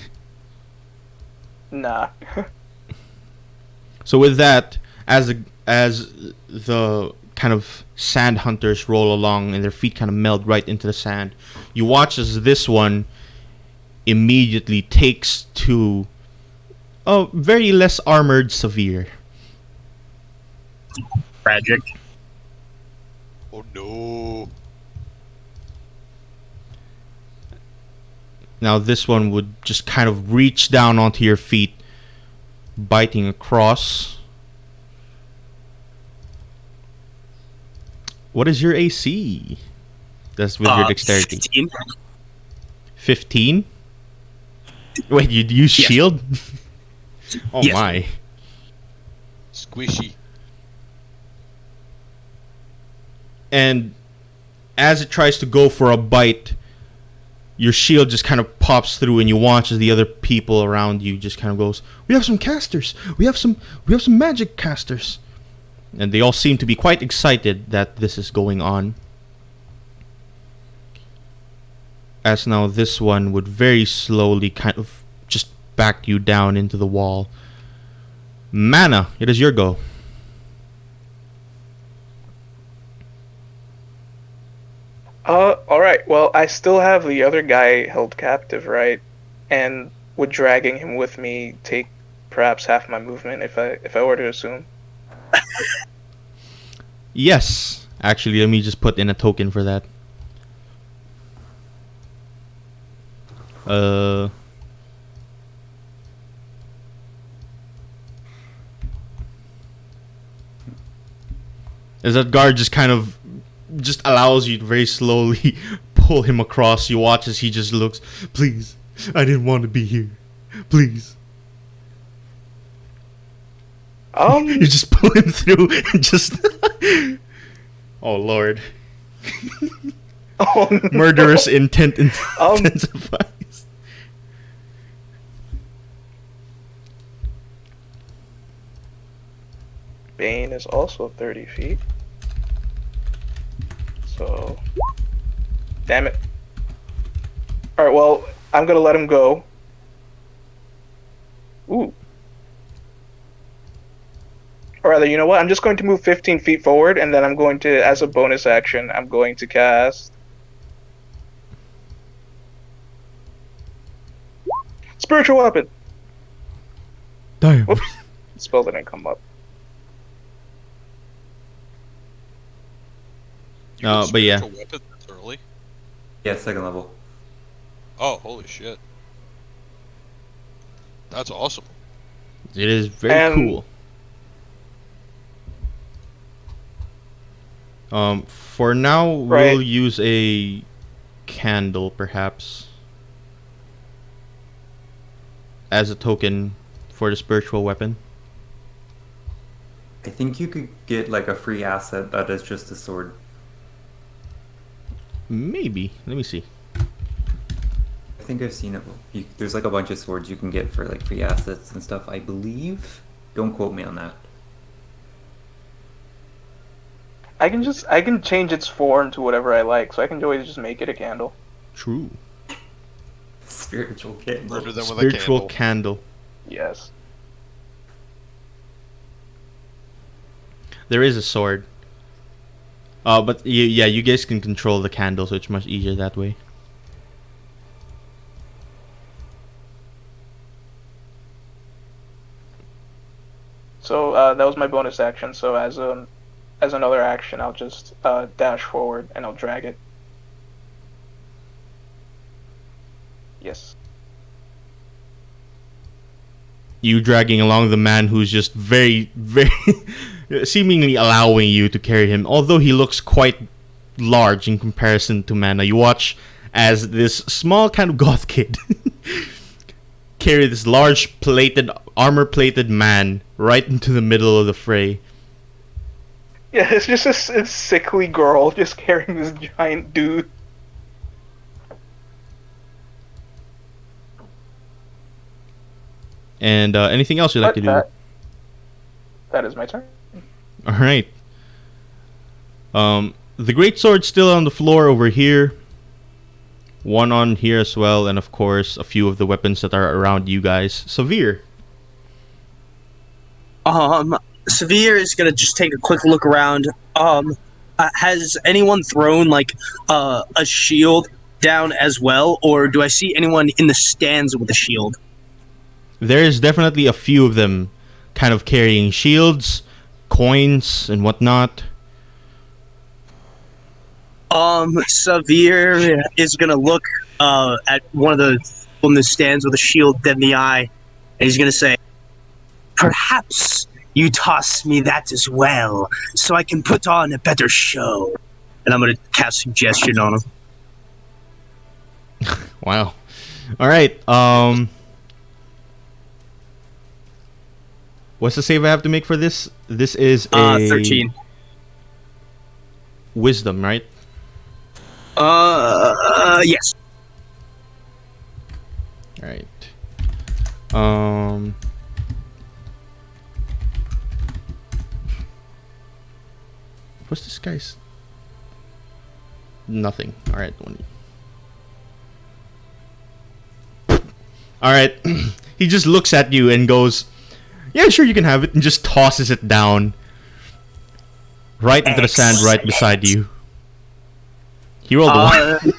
Nah. So with that, as the kind of sand hunters roll along and their feet kind of meld right into the sand, you watch as this one immediately takes to a very less armored Severe. Tragic. Oh no. Now this one would just kind of reach down onto your feet, biting across. What is your AC? That's with your dexterity. 15. 15? Wait, you use Yes. shield? Oh Yes. my. Squishy. And as it tries to go for a bite, your shield just kind of pops through, and you watch as the other people around you just kind of goes, "We have some casters. We have some magic casters." And they all seem to be quite excited that this is going on. As now this one would very slowly kind of just back you down into the wall. Mana, it is your go. Alright, well, I still have the other guy held captive, right? And would dragging him with me take perhaps half my movement if I were to assume? Yes. Actually, let me just put in a token for that. As that guard just kind of just allows you to very slowly pull him across. You watch as he just looks, "Please, I didn't want to be here. Please." You just pull him through and just oh lord. Oh, no. Murderous intent intensifies. Bane is also 30 feet. So, damn it. Alright, well, I'm gonna let him go. Ooh. Or rather, you know what? I'm just going to move 15 feet forward, and then I'm going to, as a bonus action, I'm going to cast Spiritual Weapon. Damn. Whoops. Spell didn't come up. But yeah. Spiritual weapon that's early. Yeah, second level. Oh, holy shit. That's awesome. It is very And- cool. For now, we'll Right. use a candle, perhaps. as a token for the spiritual weapon? I think you could get like a free asset that is just a sword. Maybe. Let me see. I think I've seen it. There's like a bunch of swords you can get for like free assets and stuff, I believe. Don't quote me on that. I can change its form to whatever I like, so I can always just make it a candle. True. Spiritual candle. Murder them with a Spiritual candle. candle. Yes. There is a sword. But you guys can control the candle, so it's much easier that way. So that was my bonus action. So as another action, I'll just dash forward and I'll drag it. Yes. You dragging along the man who's just very, very seemingly allowing you to carry him, although he looks quite large in comparison to Mana. You watch as this small kind of goth kid carry this large armor-plated man right into the middle of the fray. Yeah, it's just a sickly girl just carrying this giant dude. And anything else you'd like to do? That is my turn. All right. The great sword's still on the floor over here. One on here as well, and of course a few of the weapons that are around you guys. Severe. Severe is gonna just take a quick look around. Has anyone thrown like a shield down as well, or do I see anyone in the stands with a shield? There is definitely a few of them kind of carrying shields, coins, and whatnot. Severe is gonna look at one of the stands with a shield dead in the eye, and he's gonna say, "Perhaps you toss me that as well, so I can put on a better show." And I'm gonna cast suggestion on him. Wow. All right. What's the save I have to make for this? This is a 13. Wisdom, right? Yes. All right. What's this guy's? Nothing. All right. All right. He just looks at you and goes, "Yeah, sure, you can have it," and just tosses it down right into the sand right beside you. He rolled a 1.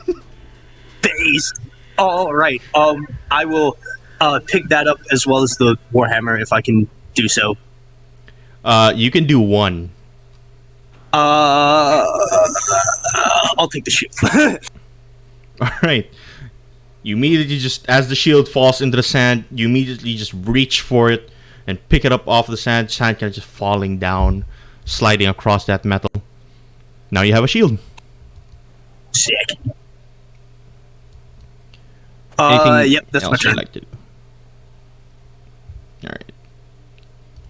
Based. All right. I will pick that up as well as the warhammer if I can do so. You can do 1. I'll take the shield. All right. You immediately just, as the shield falls into the sand, you immediately just reach for it and pick it up off the sand. Sand kind of just falling down, sliding across that metal. Now you have a shield. Sick. Anything yep, that's my else turn. you'd like to do? All right.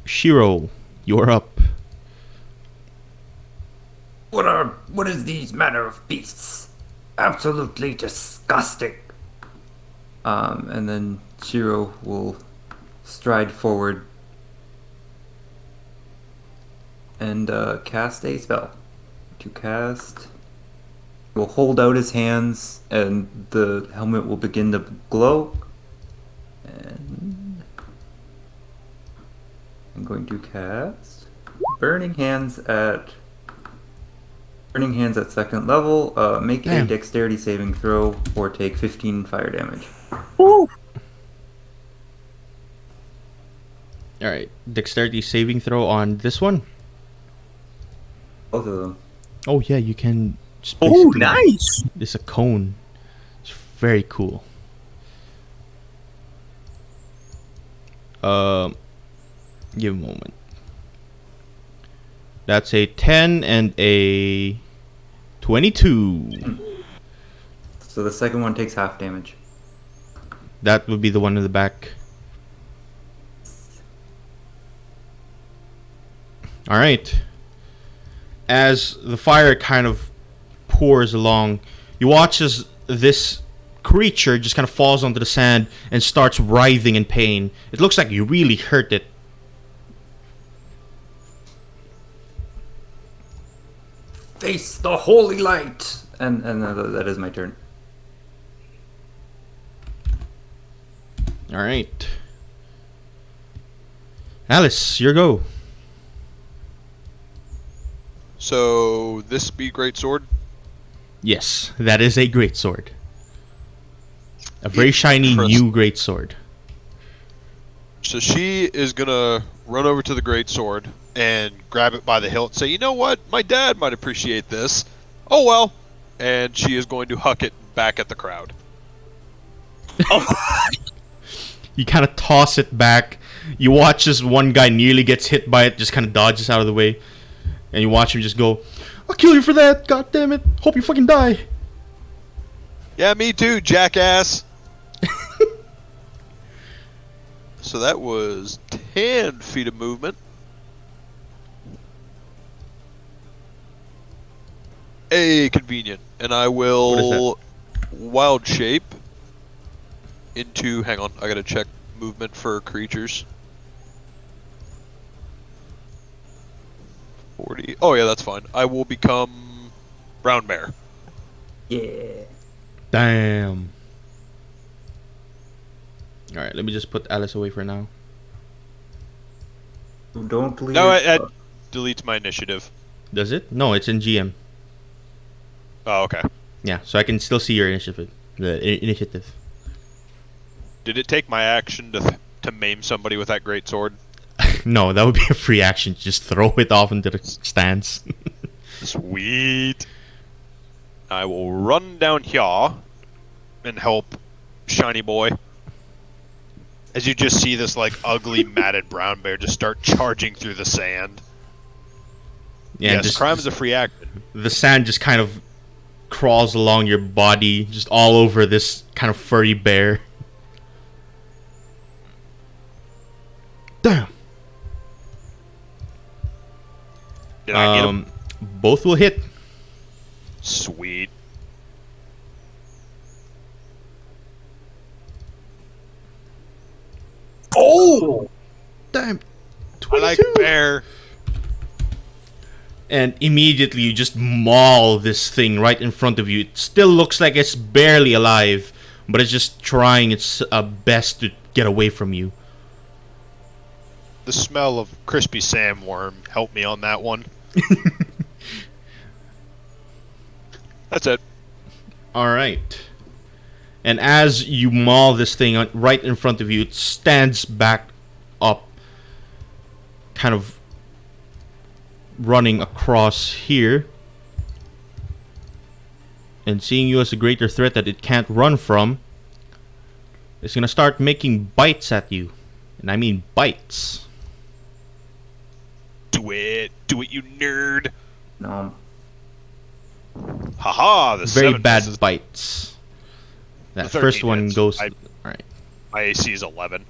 Shiro, you're up. What is these manner of beasts? Absolutely disgusting. And then Shiro will stride forward and cast a spell. To cast, will hold out his hands, and the helmet will begin to glow. And I'm going to cast Burning Hands at second level. Make a Damn. dexterity saving throw or take 15 fire damage. Woo! All right. Dexterity saving throw on this one. Both of them. Oh yeah, you can. Just Oh, basically- nice. It's a cone. It's very cool. Give a moment. That's a 10 and a 22. So the second one takes half damage. That would be the one in the back. All right. As the fire kind of pours along, you watch as this creature just kind of falls onto the sand and starts writhing in pain. It looks like you really hurt it. Face the holy light. And that is my turn. All right. Alice, your go. So this be great sword. Yes, that is a great sword. A very shiny new great sword. So she is gonna run over to the great sword and grab it by the hilt and say, "You know what? My dad might appreciate this. Oh well." And she is going to huck it back at the crowd. You kind of toss it back. You watch as one guy nearly gets hit by it, just kind of dodges out of the way. And you watch him just go, "I'll kill you for that, god damn it. Hope you fucking die." Yeah, me too, jackass. So that was 10 feet of movement. Convenient. And I will wild shape into... Hang on, I gotta check movement for creatures. 40. Oh yeah, that's fine. I will become brown bear. Yeah. Damn. Alright, let me just put Alice away for now. Don't leave. No, it deletes my initiative. Does it? No, it's in GM. Oh, okay. Yeah, so I can still see your initiative. Initiative. Did it take my action to maim somebody with that great sword? No, that would be a free action. Just throw it off into the stands. Sweet. I will run down here and help Shiny Boy. As you just see this like ugly matted brown bear just start charging through the sand. Yeah, yes, just, crime is a free action. The sand just kind of crawls along your body, just all over this kind of furry bear. Damn. Did I get him? Both will hit. Sweet. Oh! Damn. I 22. like bear. And immediately you just maul this thing right in front of you. It still looks like it's barely alive, but it's just trying its best to get away from you. The smell of crispy sandworm helped me on that one. That's it. Alright. And as you maul this thing right in front of you, it stands back up, kind of running across here. And seeing you as a greater threat that it can't run from, it's gonna start making bites at you. And I mean bites. Do it, you nerd. No. Haha, the Very 7 bad misses. bites. That The first 13 one hits. goes... I- Alright. My AC is 11.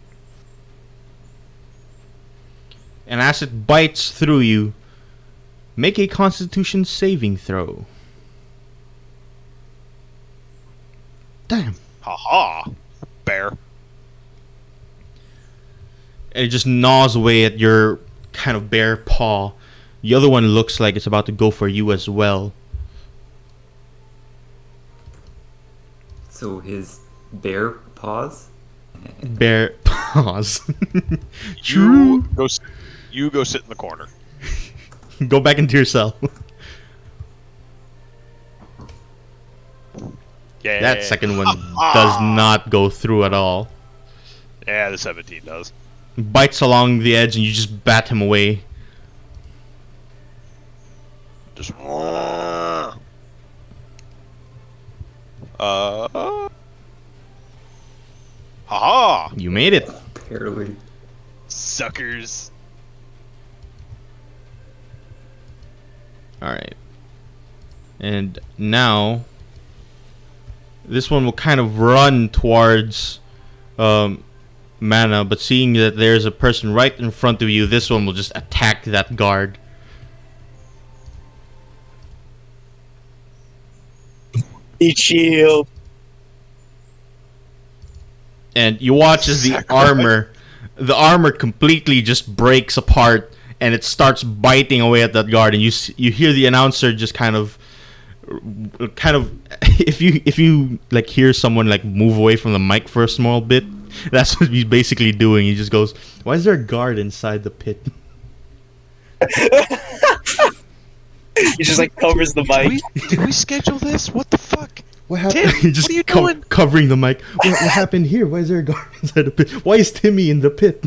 And as it bites through you, make a Constitution saving throw. Damn. Haha, bear. And it just gnaws away at your kind of bare paw. The other one looks like it's about to go for you as well. So his bear paws? Bare paws. True. You go sit in the corner. Go back into your cell. Yeah. That second one does not go through at all. Yeah, the 17 does. Bites along the edge and you just bat him away. Just. Haha! You made it. Barely. Suckers. Alright. And now, this one will kind of run towards Mana, but seeing that there's a person right in front of you, this one will just attack that guard. Eat shield. And you watch as the armor completely just breaks apart, and it starts biting away at that guard. And you hear the announcer just kind of if you like hear someone like move away from the mic for a small bit, that's what he's basically doing. He just goes, "Why is there a guard inside the pit?" He just like covers the mic. Did we schedule this? What the fuck? What happened? Tim, Just what are you doing? covering the mic. What happened here? Why is there a guard inside the pit? Why is Timmy in the pit?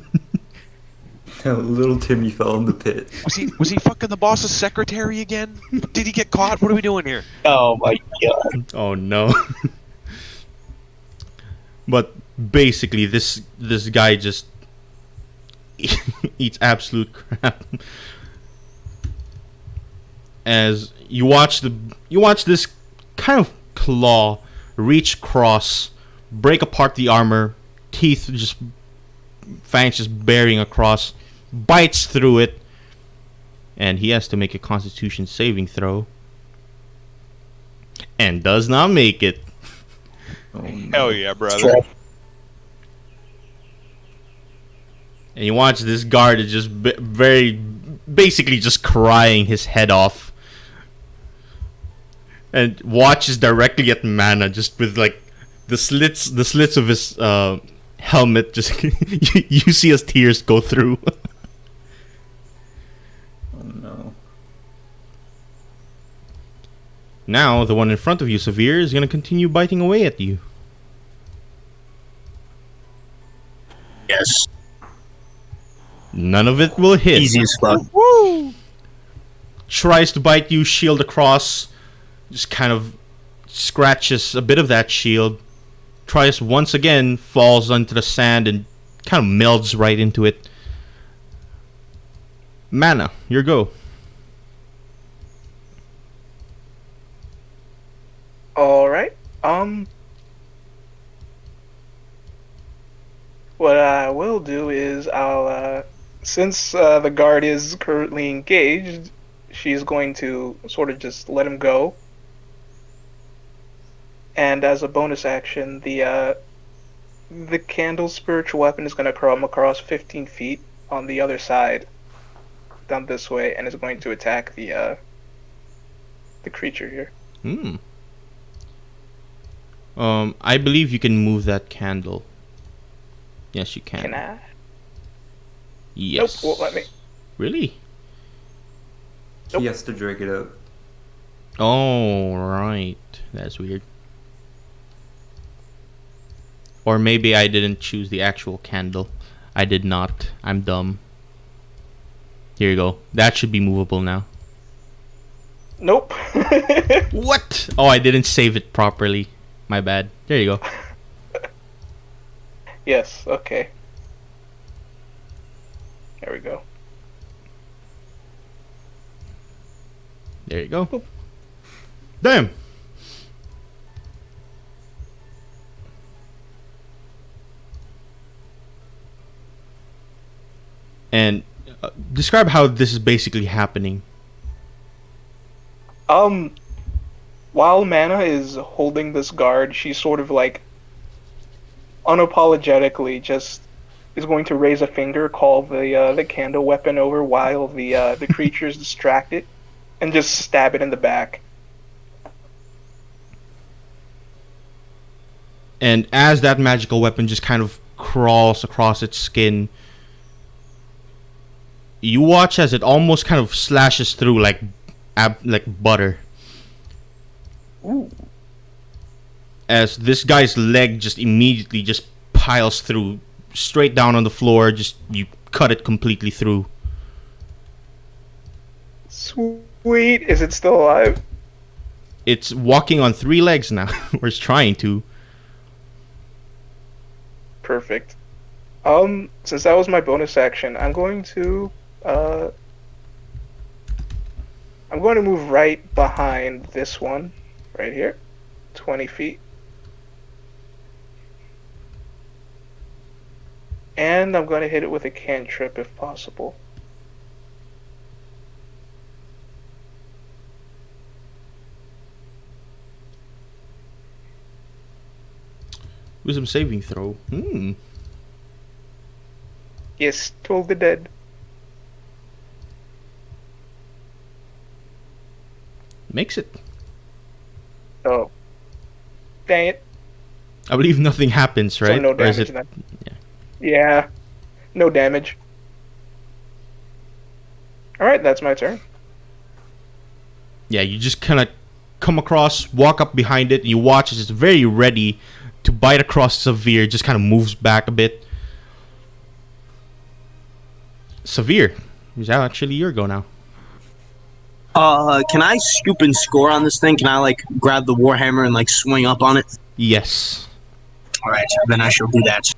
Little Timmy fell in the pit. Was he fucking the boss's secretary again? Did he get caught? What are we doing here? Oh my god. Oh no. But basically this guy just eats absolute crap. As you watch this kind of claw reach across, break apart the armor, fangs just bearing across, bites through it, and he has to make a Constitution saving throw, and does not make it. Oh, no. Hell yeah, brother. And you watch this guard is just basically just crying his head off, and watches directly at Mana, just with like the slits of his helmet. Just you see his tears go through. Oh no. Now the one in front of you, Severe, is gonna continue biting away at you. Yes. None of it will hit. Easy as fuck. Woo! Tries to bite you, shield across, just kind of scratches a bit of that shield. Tries once again, falls onto the sand and kind of melds right into it. Mana, your go. All right. What I will do is I'll since the guard is currently engaged, she's going to sort of just let him go. And as a bonus action, the candle's spiritual weapon is going to come across 15 feet on the other side, down this way, and is going to attack the creature here. I believe you can move that candle. Yes, you can. Can I? Yes. Nope, won't let me. Really? He has to drag it out. Oh, right. That's weird. Or maybe I didn't choose the actual candle. I did not. I'm dumb. Here you go. That should be movable now. Nope. What? Oh, I didn't save it properly. My bad. There you go. Yes, okay. There we go. There you go. Damn. And describe how this is basically happening. While Mana is holding this guard, she's sort of like unapologetically just is going to raise a finger, call the candle weapon over while the creature is distracted, and just stab it in the back. And as that magical weapon just kind of crawls across its skin, you watch as it almost kind of slashes through like butter. Ooh. As this guy's leg just immediately just piles through, straight down on the floor. Just you cut it completely through. Sweet. Is it still alive? It's walking on 3 legs now, or it's trying to. Perfect. Since that was my bonus action, I'm going to move right behind this one, right here, 20 feet. And I'm going to hit it with a cantrip if possible. Wisdom saving throw. Yes, told the dead. Makes it. Oh. Dang it. I believe nothing happens, So right? no Or is damage it? then. Yeah. Yeah. No damage. Alright, that's my turn. Yeah, you just kind of come across, walk up behind it, and you watch as it's very ready to bite across Severe. Just kind of moves back a bit. Severe, is that actually your go now? Can I scoop and score on this thing? Can I like grab the warhammer and like swing up on it? Yes. All right, then I shall do that.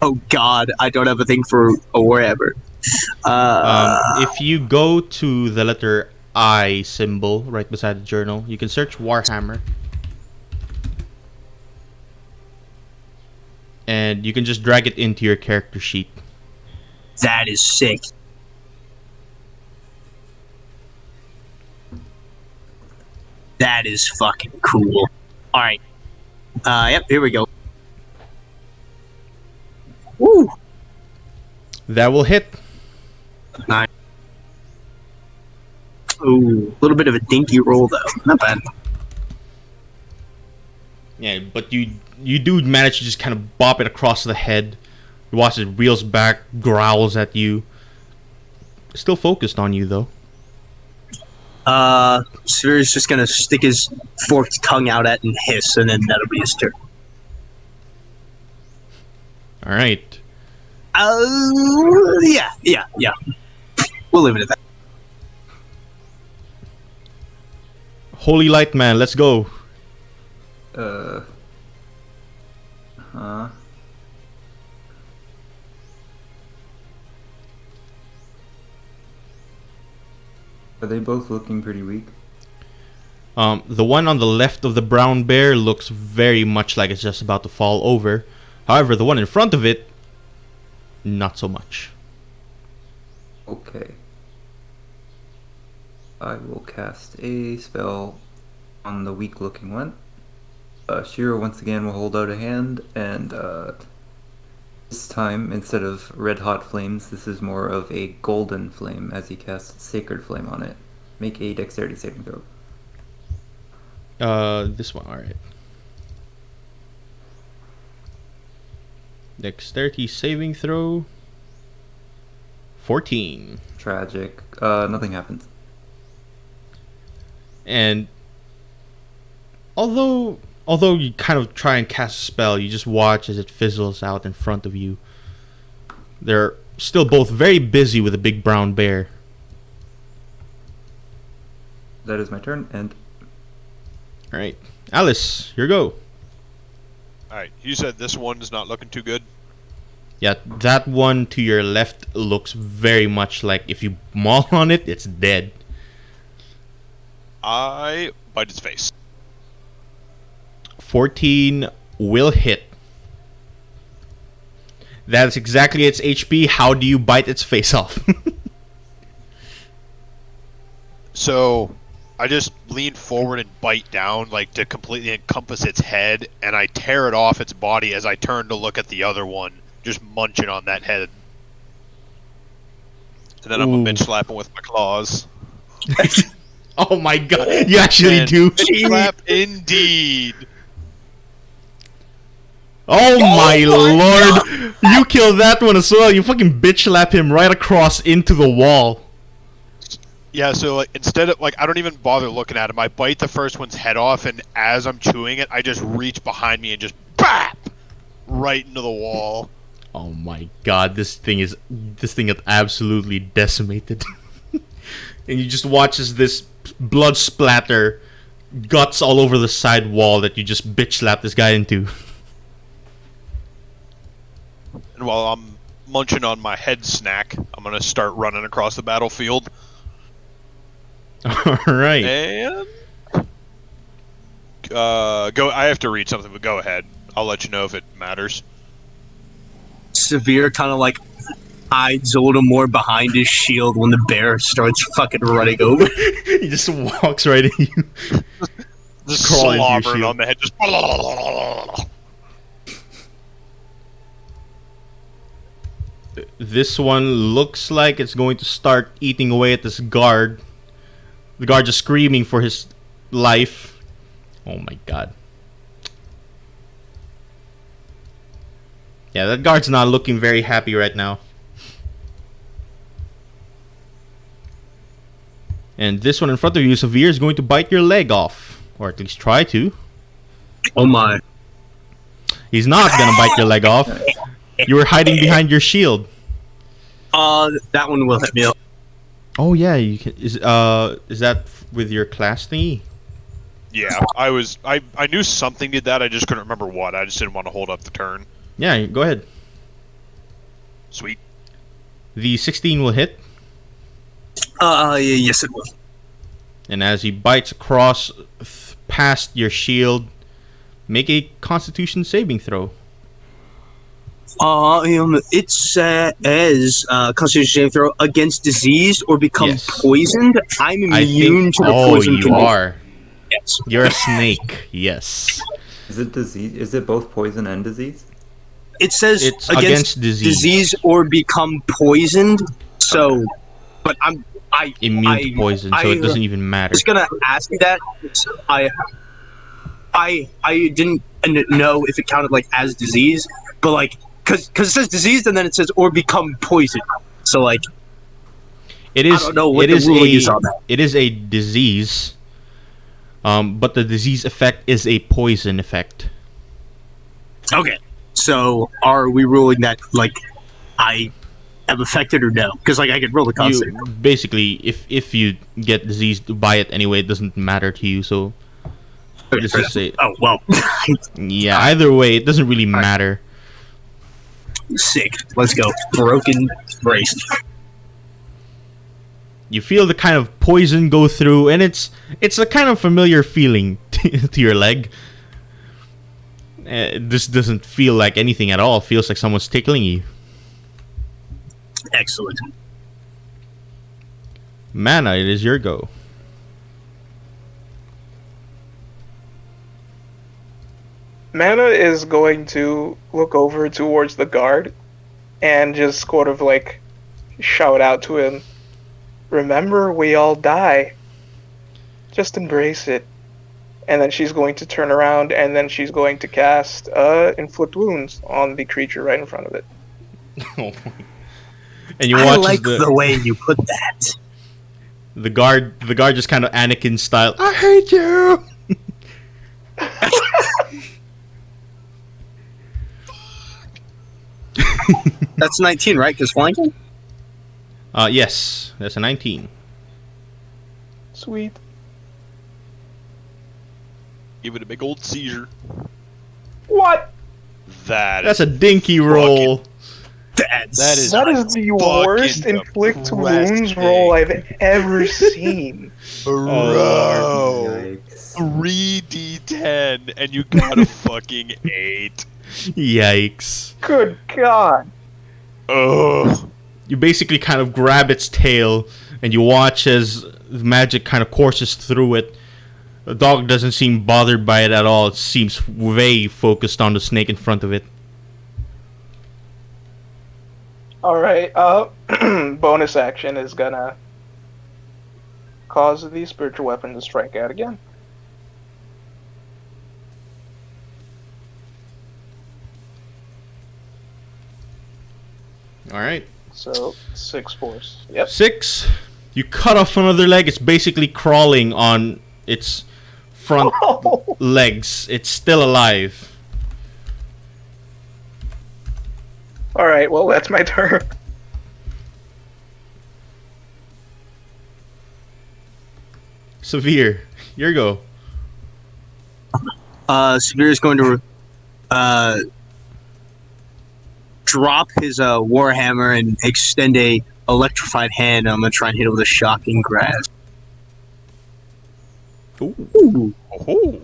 Oh God, I don't have a thing for a warhammer. If you go to the letter I symbol right beside the journal, you can search Warhammer. And you can just drag it into your character sheet. That is sick. That is fucking cool. All right. Yep. Here we go. Woo. That will hit. Nice. Ooh, a little bit of a dinky roll though. Not bad. Yeah, but you do manage to just kind of bop it across the head. You watch it reels back, growls at you. Still focused on you though. Severe's just gonna stick his forked tongue out at and hiss, and then that'll be his turn. All right. Yeah. We'll leave it at that. Holy Light Man, let's go. Huh? Are they both looking pretty weak? The one on the left of the brown bear looks very much like it's just about to fall over. However, the one in front of it, not so much. Okay. I will cast a spell on the weak looking one. Shiro once again will hold out a hand, and this time, instead of red hot flames, this is more of a golden flame as he casts Sacred Flame on it. Make a dexterity saving throw. This one, alright. Dexterity saving throw. 14. Tragic. Nothing happens. And although you kind of try and cast a spell, you just watch as it fizzles out in front of you. They're still both very busy with a big brown bear. That is my turn, and Alright. Alice, your go. Alright, you said this one is not looking too good. Yeah, that one to your left looks very much like if you maul on it, it's dead. I bite its face. 14 will hit. That's exactly its HP. How do you bite its face off? So, I just lean forward and bite down, like to completely encompass its head, and I tear it off its body as I turn to look at the other one, just munching on that head. And then I'm Ooh. a bitch slapping with my claws. Oh my god, you actually And do. bitch slap indeed. Oh my lord. You killed that one as well. You fucking bitch slap him right across into the wall. Yeah, so like, instead of, like, I don't even bother looking at him. I bite the first one's head off, and as I'm chewing it, I just reach behind me and just BAP! Right into the wall. Oh my god, this thing is absolutely decimated. And you just watch as this blood splatter, guts all over the side wall that you just bitch slapped this guy into. And while I'm munching on my head snack, I'm gonna start running across the battlefield. Alright. And go. I have to read something, but go ahead. I'll let you know if it matters. Severe kind of like hides a little more behind his shield when the bear starts fucking running over. He just walks right in you. Just Crawl into your slobbering shield. on the head. Just. This one looks like it's going to start eating away at this guard. The guard just screaming for his life. Oh my god. Yeah, that guard's not looking very happy right now. And this one in front of you, Severe, is going to bite your leg off. Or at least try to. Oh my. He's not gonna bite your leg off. You were hiding behind your shield. That one will hit me. Oh yeah, you can. Is that with your class thingy? Yeah, I knew something did that. I just couldn't remember what. I just didn't want to hold up the turn. Yeah, go ahead. Sweet. The 16 will hit, Yes it will. and as he bites across past your shield, make a Constitution saving throw. It says Constitution saving throw against disease or become Yes. poisoned. I'm immune to the poison. You are. Yes. You're a snake. Yes. Is it disease? Is it both poison and disease? It says It's against against disease. or become poisoned. So, but I Immune to poison, so it doesn't even matter. was gonna ask you that. I didn't know if it counted like as disease, but like because it says disease and then it says or become poisoned. So like It is. I don't know what it the is ruling a. is on that. It is a disease. But the disease effect is a poison effect. Okay, so are we ruling that like I am affected or no? Because like I could roll the You constant. basically, if you get diseased by it anyway, it doesn't matter to you. So let's just say, Oh well, yeah. Either way, it doesn't really matter. sick. Let's go. Broken brace. You feel the kind of poison go through, and it's a kind of familiar feeling to your leg. This doesn't feel like anything at all. It feels like someone's tickling you. Excellent. Mana, it is your go. Mana is going to look over towards the guard and just sort of like shout out to him, "Remember, we all die. Just embrace it." And then she's going to turn around and then she's going to cast Inflict Wounds on the creature right in front of it. And you I watch like as the way you put that. the guard just kind of Anakin style. I hate you. That's 19, right? Because flanking? Yes, that's a 19. Sweet. Give it a big old seizure. What? That's a dinky roll. That is That is the worst fucking Inflict depressing. Wounds roll I've ever seen. Bro. Yikes. 3d10 and you got a fucking 8. Yikes. Good God. Ugh. You basically kind of grab its tail and you watch as the magic kind of courses through it. The dog doesn't seem bothered by it at all. It seems way focused on the snake in front of it. Alright, bonus action is gonna cause the spiritual weapon to strike out again. Alright. So, 6 force. Yep. 6. You cut off another leg. It's basically crawling on its front legs. It's still alive. Alright, well, that's my turn. Severe. Your go. Severe is going to drop his warhammer and extend a electrified hand. I'm gonna try and hit him with a shocking grasp. Ooh. Oh.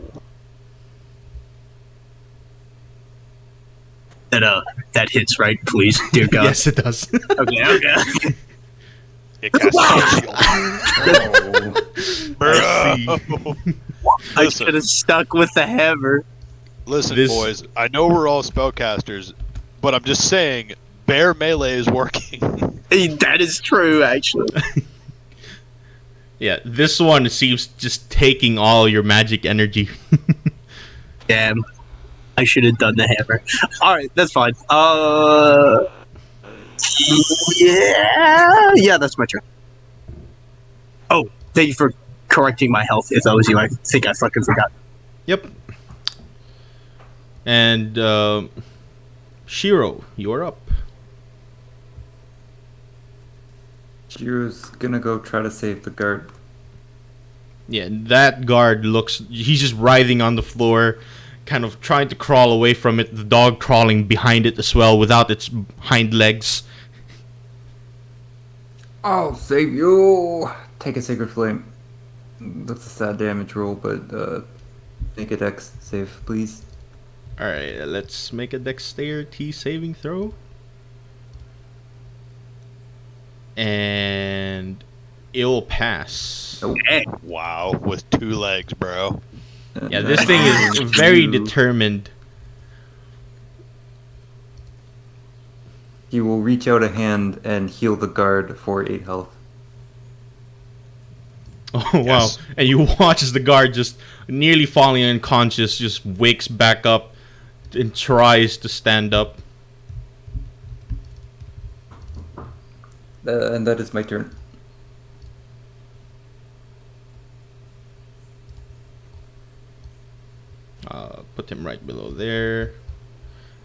That hits, right? Please, dear God. Yes, it does. Okay. It casts Oh, Bro. I Listen. should have stuck with the hammer. Listen, This- boys. I know we're all spellcasters, but I'm just saying, bear melee is working. That is true, actually. Yeah, this one seems just taking all your magic energy. Damn. I should have done the hammer. Alright, that's fine. Yeah, that's my turn. Oh, thank you for correcting my health. If that was you, I think I fucking forgot. Yep. And Shiro, you're up. Shiro's gonna go try to save the guard. Yeah, that guard he's just writhing on the floor, kind of trying to crawl away from it, the dog crawling behind it as well without its hind legs. I'll save you! Take a Sacred Flame. That's a sad damage roll, but make a dex save, please. Alright, let's make a dexterity saving throw. And it'll pass. Nope. Wow, with 2 legs, bro. And Yeah, this that thing is is very you. determined. He will reach out a hand and heal the guard for 8 health. Oh, wow. Yes. And you watch as the guard just nearly falling unconscious, just wakes back up and tries to stand up. And that is my turn. Put him right below there.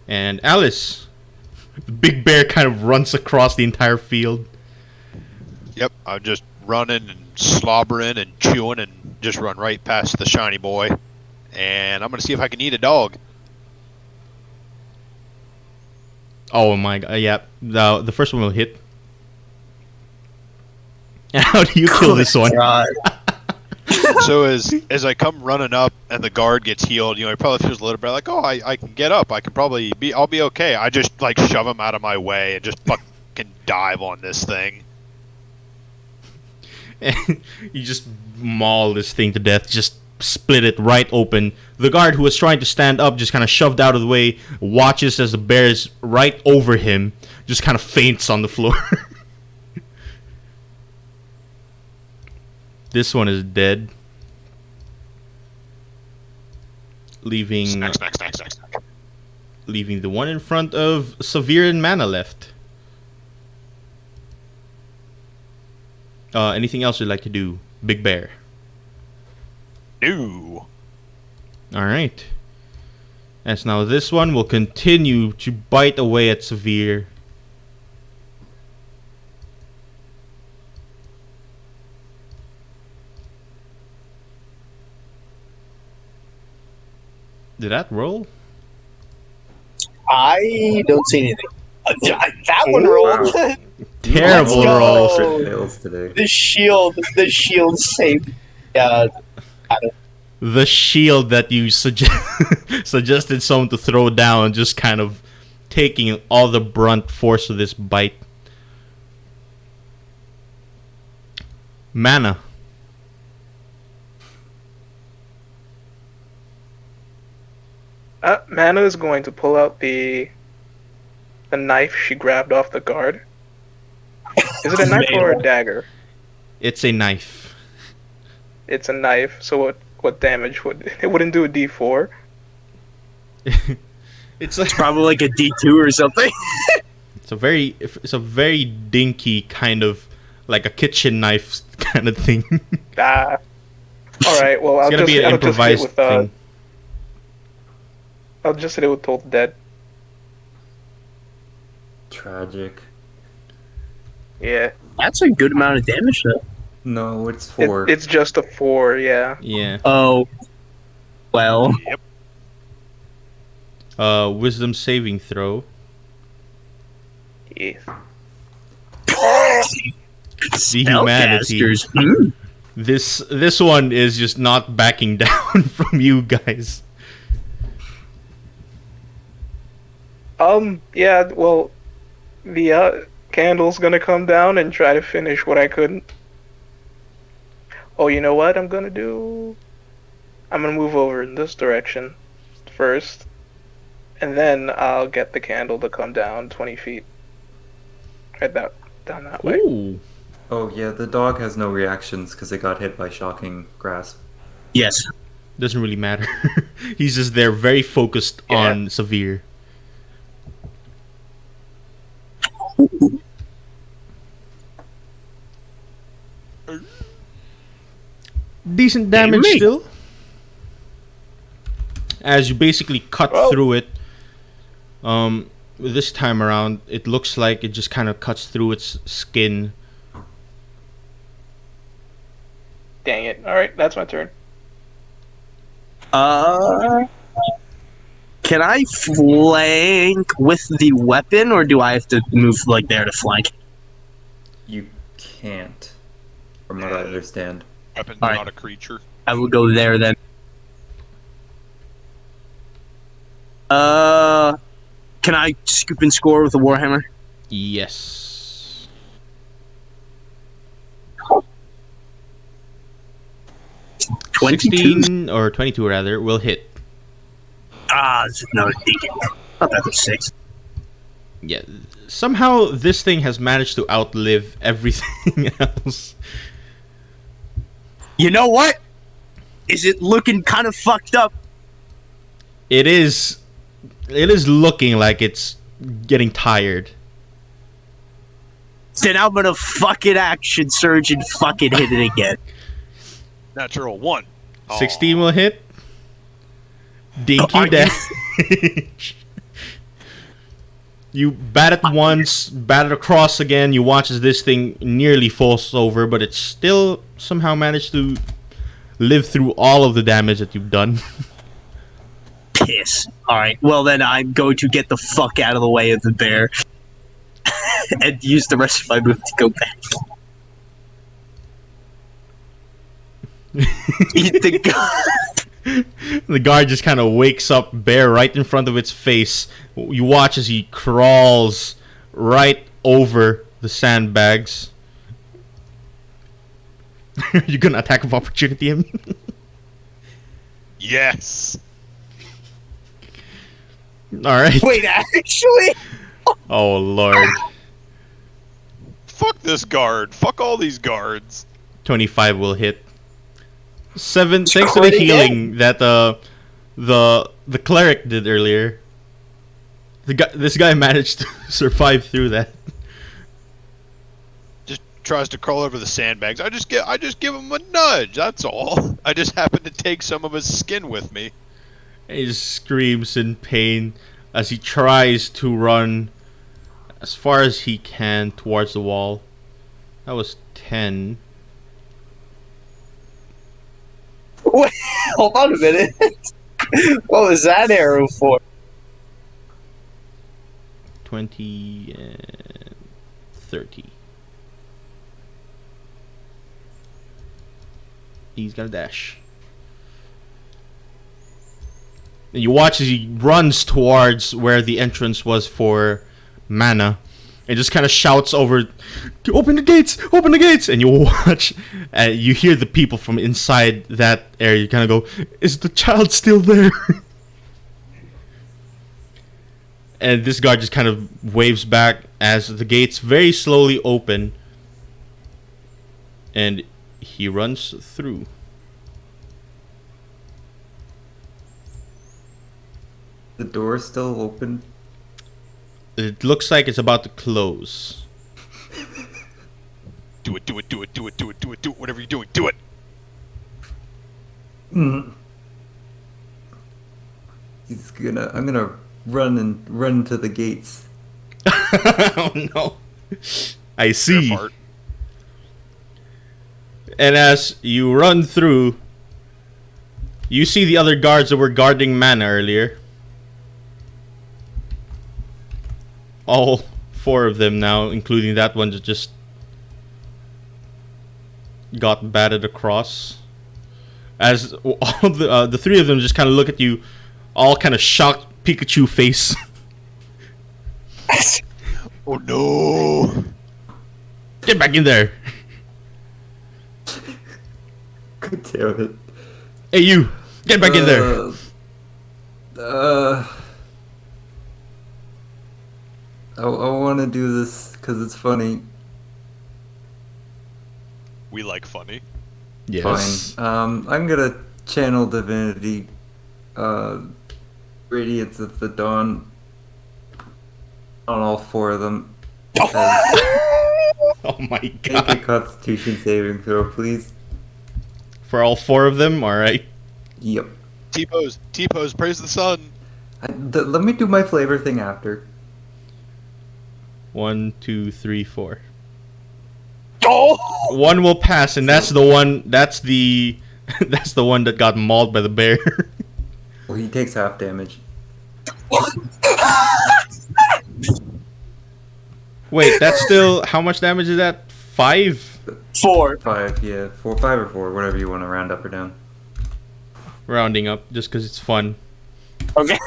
And Alice. The big bear kind of runs across the entire field. Yep, I'm just running and slobbering and chewing and just run right past the shiny boy. And I'm going to see if I can eat a dog. Oh my god, yeah. The first one will hit. How do you kill this one? God. So as I come running up and the guard gets healed, he probably feels a little bit like, oh, I can get up. I'll be okay. I just like shove him out of my way and just fucking dive on this thing. And you just maul this thing to death, just split it right open. The guard who was trying to stand up just kind of shoved out of the way, watches as the bear is right over him, just kind of faints on the floor. This one is dead. Leaving Next. leaving the one in front of Severe and Mana left. Anything else you'd like to do, Big Bear? No. Alright. As now this one will continue to bite away at Severe. Did that roll? I don't see anything. That one rolled. Terrible Let's go. roll. Crit fails today. The shield saved. The shield that you suggested someone to throw down, just kind of taking all the brunt force of this bite. Mana. Mana is going to pull out the knife she grabbed off the guard. Is it a knife or a dagger? It's a knife. It's a knife. So what damage would it wouldn't do a D4? It's like Probably like a D2 or something. it's a very dinky kind of like a kitchen knife kind of thing. Ah. All right. Well, It's gonna be an improvised thing. I'll just hit it with Toll Dead. Tragic. Yeah. That's a good amount of damage, though. No, it's 4. It's just a 4. Yeah. Yeah. Oh. Well. Yep. Wisdom saving throw. Yeah. The humanity. Spellcasters. Hmm. This one is just not backing down from you guys. Yeah, well, the candle's gonna come down and try to finish what I couldn't. Oh, you know what I'm gonna do? I'm gonna move over in this direction first, and then I'll get the candle to come down 20 feet. Right down that way. Ooh. Oh yeah, the dog has no reactions because it got hit by shocking grasp. Yes. Doesn't really matter. He's just there, very focused on Severe. Decent damage me. still. As you basically cut through it. This time around, it looks like it just kind of cuts through its skin. Dang it. Alright, that's my turn. Can I flank with the weapon, or do I have to move like there to flank? You can't, from what I understand. Weapon's Alright. not a creature. I will go there then. Can I scoop and score with a warhammer? Yes. 22. 16 or 22 rather will hit. No, not that was 6. Yeah. Somehow this thing has managed to outlive everything else. You know what? Is it looking kind of fucked up? It is looking like it's getting tired. Then I'm gonna fucking action surge and fucking hit it again. Natural 1. 16 will hit. Dinky Are you- damage. You bat it once, bat it across again. You watch as this thing nearly falls over, but it still somehow managed to live through all of the damage that you've done. Piss. Alright, well then I'm going to get the fuck out of the way of the bear. And use the rest of my move to go back. Eat the gun. The guard just kind of wakes up bear right in front of its face. You watch as he crawls right over the sandbags. You're gonna attack of opportunity him? Yes. Alright. Wait, actually? Oh lord. Fuck this guard. Fuck all these guards. 25 will hit. 7 thanks to Crit the again? healing that the cleric did earlier. This guy managed to survive through that. Just tries to crawl over the sandbags. I just give him a nudge. That's all. I just happen to take some of his skin with me. He just screams in pain as he tries to run as far as he can towards the wall. That was 10. Wait, hold on a minute. What was that arrow for? 20 and 30. He's got a dash. And you watch as he runs towards where the entrance was for mana. And just kind of shouts over, "Open the gates! Open the gates!" And you watch, you hear the people from inside that area. You kind of go, "Is the child still there?" And this guard just kind of waves back as the gates very slowly open. And he runs through. The door's still open. It looks like it's about to close. Do it, do it, do it, do it, do it, do it, do it. Whatever you're doing, do it. I'm gonna run to the gates. Oh no. I see. Fair part. And as you run through, you see the other guards that were guarding mana earlier. All 4 of them now, including that one that just got batted across. As all the 3 of them just kind of look at you, all kind of shocked Pikachu face. Oh no! Get back in there. God damn it. Hey, you. Get back in there. I want to do this because it's funny. We like funny. Yes. Fine. I'm gonna channel divinity, radiance of the dawn on all four of them. Oh my Make a god. Constitution saving throw, please. For all four of them, alright. Yep. T-pose, praise the sun. Let me do my flavor thing after. 1, 2, 3, 4. Oh! One will pass, and that's the one. That's the. That's the one that got mauled by the bear. Well, he takes half damage. Wait, that's still. How much damage is that? 5? 4. 5, yeah. 4, 5 or 4, whatever you want to round up or down. Rounding up, just because it's fun. Okay.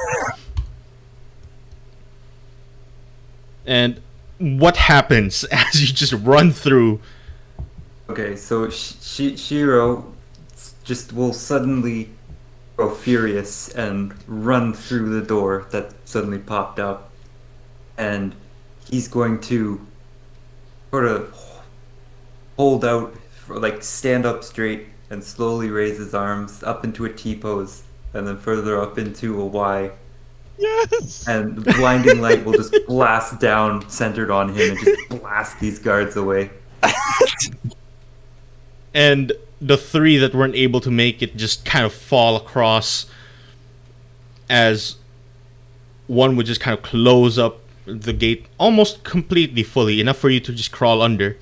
And what happens as you just run through? Okay, so Shiro just will suddenly go furious and run through the door that suddenly popped up, and he's going to sort of hold out, like stand up straight and slowly raise his arms up into a T pose and then further up into a Y. Yes. And the blinding light will just blast down centered on him and just blast these guards away. And the 3 that weren't able to make it just kind of fall across, as one would just kind of close up the gate almost completely fully, enough for you to just crawl under.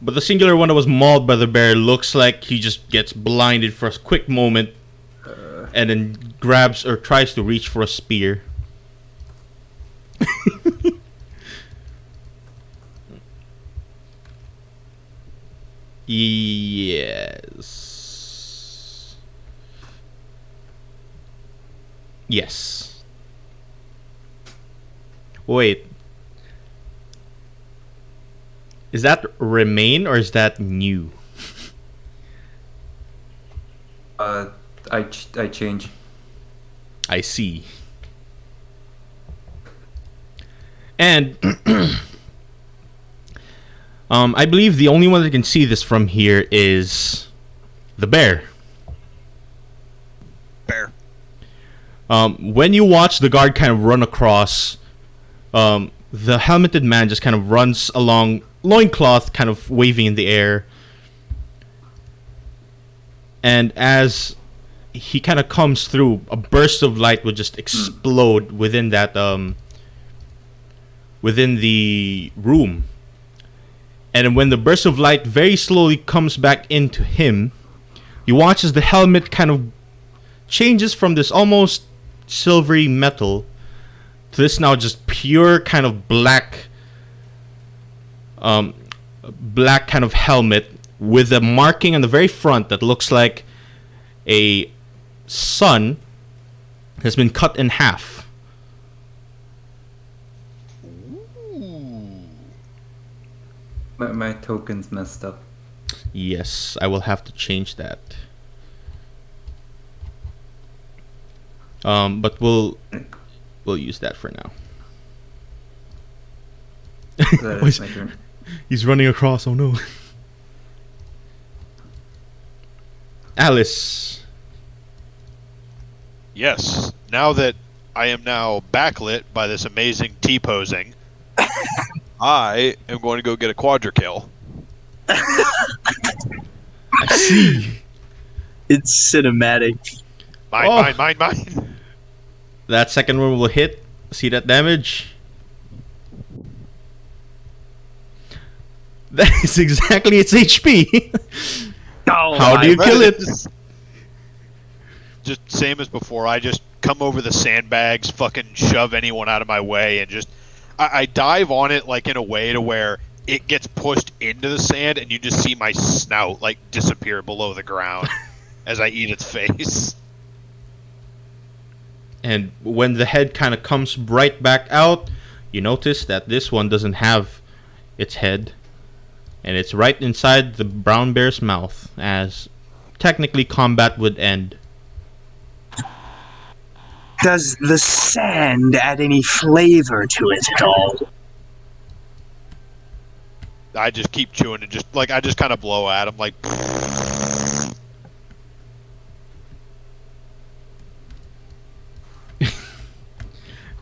But the singular one that was mauled by the bear looks like he just gets blinded for a quick moment, and then grabs or tries to reach for a spear. Yes. Yes. Wait. Is that remain or is that new? I change. I see. And I believe the only one that can see this from here is the bear. Bear. When you watch the guard kind of run across, the helmeted man just kind of runs along, loincloth kind of waving in the air. And as he kind of comes through, a burst of light will just explode within that within the room. And when the burst of light very slowly comes back into him, you watch as the helmet kind of changes from this almost silvery metal to this now just pure kind of black black kind of helmet with a marking on the very front that looks like a sun has been cut in half. My token's messed up. Yes, I will have to change that. But we'll use that for now. That is my turn. He's running across. Oh no. Alice. Yes. Now that I am now backlit by this amazing T-posing, I am going to go get a quadra-kill. I see. It's cinematic. Mine. That second one will hit. See that damage? That is exactly its HP. Oh, How do you kill it? Just same as before. I just come over the sandbags, fucking shove anyone out of my way, and just I dive on it like in a way to where it gets pushed into the sand, and you just see my snout like disappear below the ground as I eat its face. And when the head kind of comes right back out, You notice that this one doesn't have its head, and it's right inside the brown bear's mouth, as technically combat would end. Does the sand add any flavor to it at all? I just keep chewing and just like I just kind of blow at him like.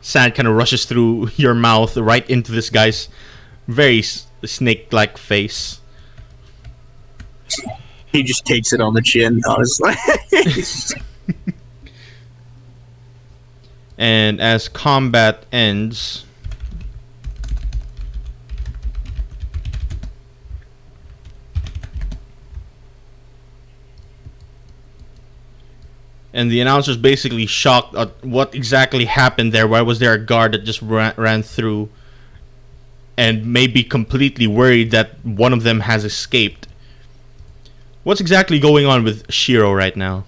Sand kind of rushes through your mouth right into this guy's very snake-like face. He just takes it on the chin, honestly. And as combat ends, and the announcer's basically shocked at what exactly happened there. Why was there a guard that just ran through, and maybe completely worried that one of them has escaped? What's exactly going on with Shiro right now?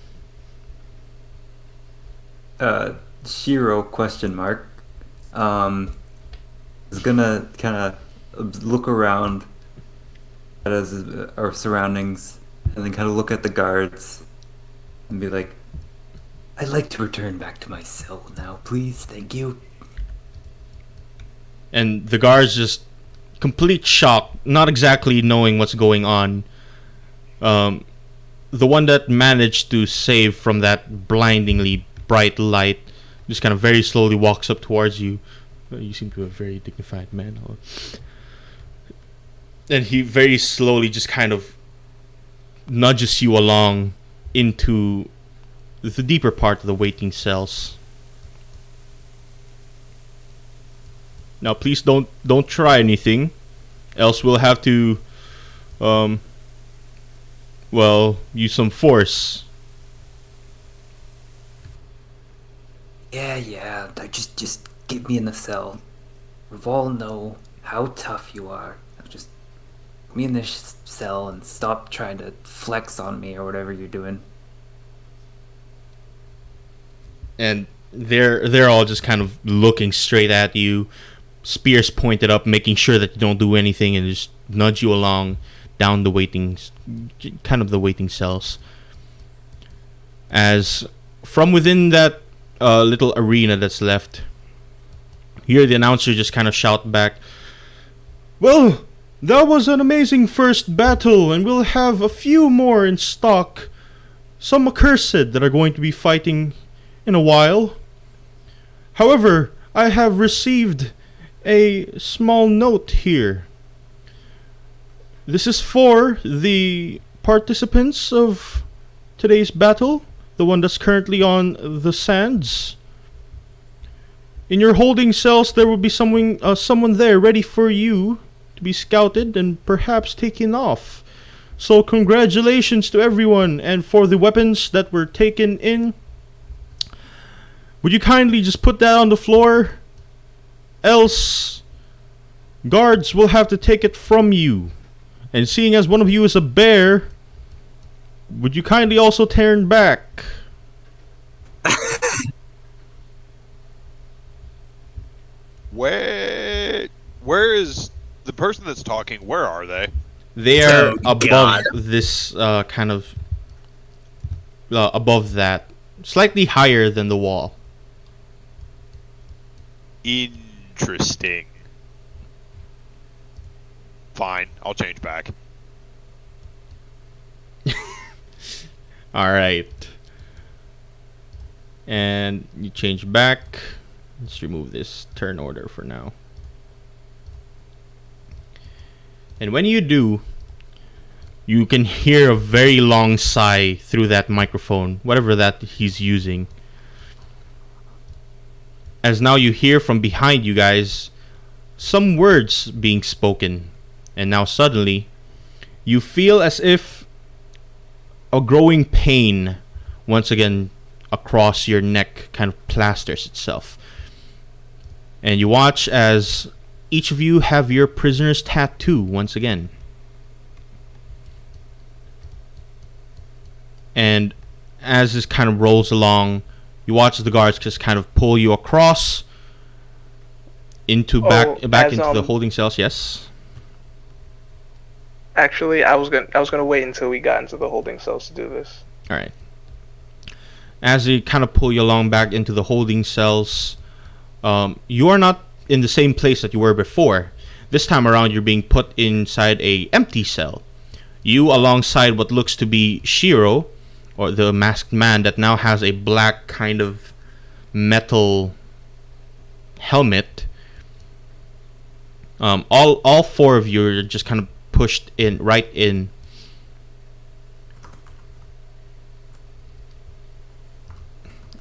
Shiro, question mark, is gonna kind of look around at our surroundings and then kind of look at the guards and be like, I'd like to return back to my cell now, please, thank you. And the guards just complete shock, not exactly knowing what's going on. The one that managed to save from that blindingly bright light just kind of very slowly walks up towards you. You seem to be a very dignified man. And he very slowly just kind of nudges you along into the deeper part of the waiting cells. Now please don't try anything, else we'll have to use some force. Yeah, just get me in the cell. We all know how tough you are. Just put me in this cell and stop trying to flex on me or whatever you're doing. And they're all just kind of looking straight at you, spears pointed up, making sure that you don't do anything, and just nudge you along down the waiting cells. As from within that little arena that's left, you hear the announcer just kind of shout back, "Well, that was an amazing first battle, and we'll have a few more in stock. Some accursed that are going to be fighting in a while. However, I have received a small note here. This is for the participants of today's battle, the one that's currently on the sands. In your holding cells, there will be someone there ready for you to be scouted and perhaps taken off. So congratulations to everyone, and for the weapons that were taken in, would you kindly just put that on the floor? Else, guards will have to take it from you. And seeing as one of you is a bear, would you kindly also turn back?" Where is the person that's talking? Where are they? They are Oh, above God. this above that, slightly higher than the wall. Interesting. Fine, I'll change back. Alright. And you change back. Let's remove this turn order for now. And when you do, you can hear a very long sigh through that microphone, whatever that he's using. As now you hear from behind you guys some words being spoken. And now suddenly, you feel as if a growing pain once again across your neck kind of plasters itself. And you watch as each of you have your prisoner's tattoo once again. And as this kind of rolls along, you watch the guards just kind of pull you across into Oh, back as, into the holding cells. Yes. Actually, I was gonna wait until we got into the holding cells to do this. All right. As they kind of pull you along back into the holding cells, you are not in the same place that you were before. This time around, you're being put inside a empty cell. You, alongside what looks to be Shiro, or the masked man that now has a black kind of metal helmet. All four of you are just kind of pushed in right in.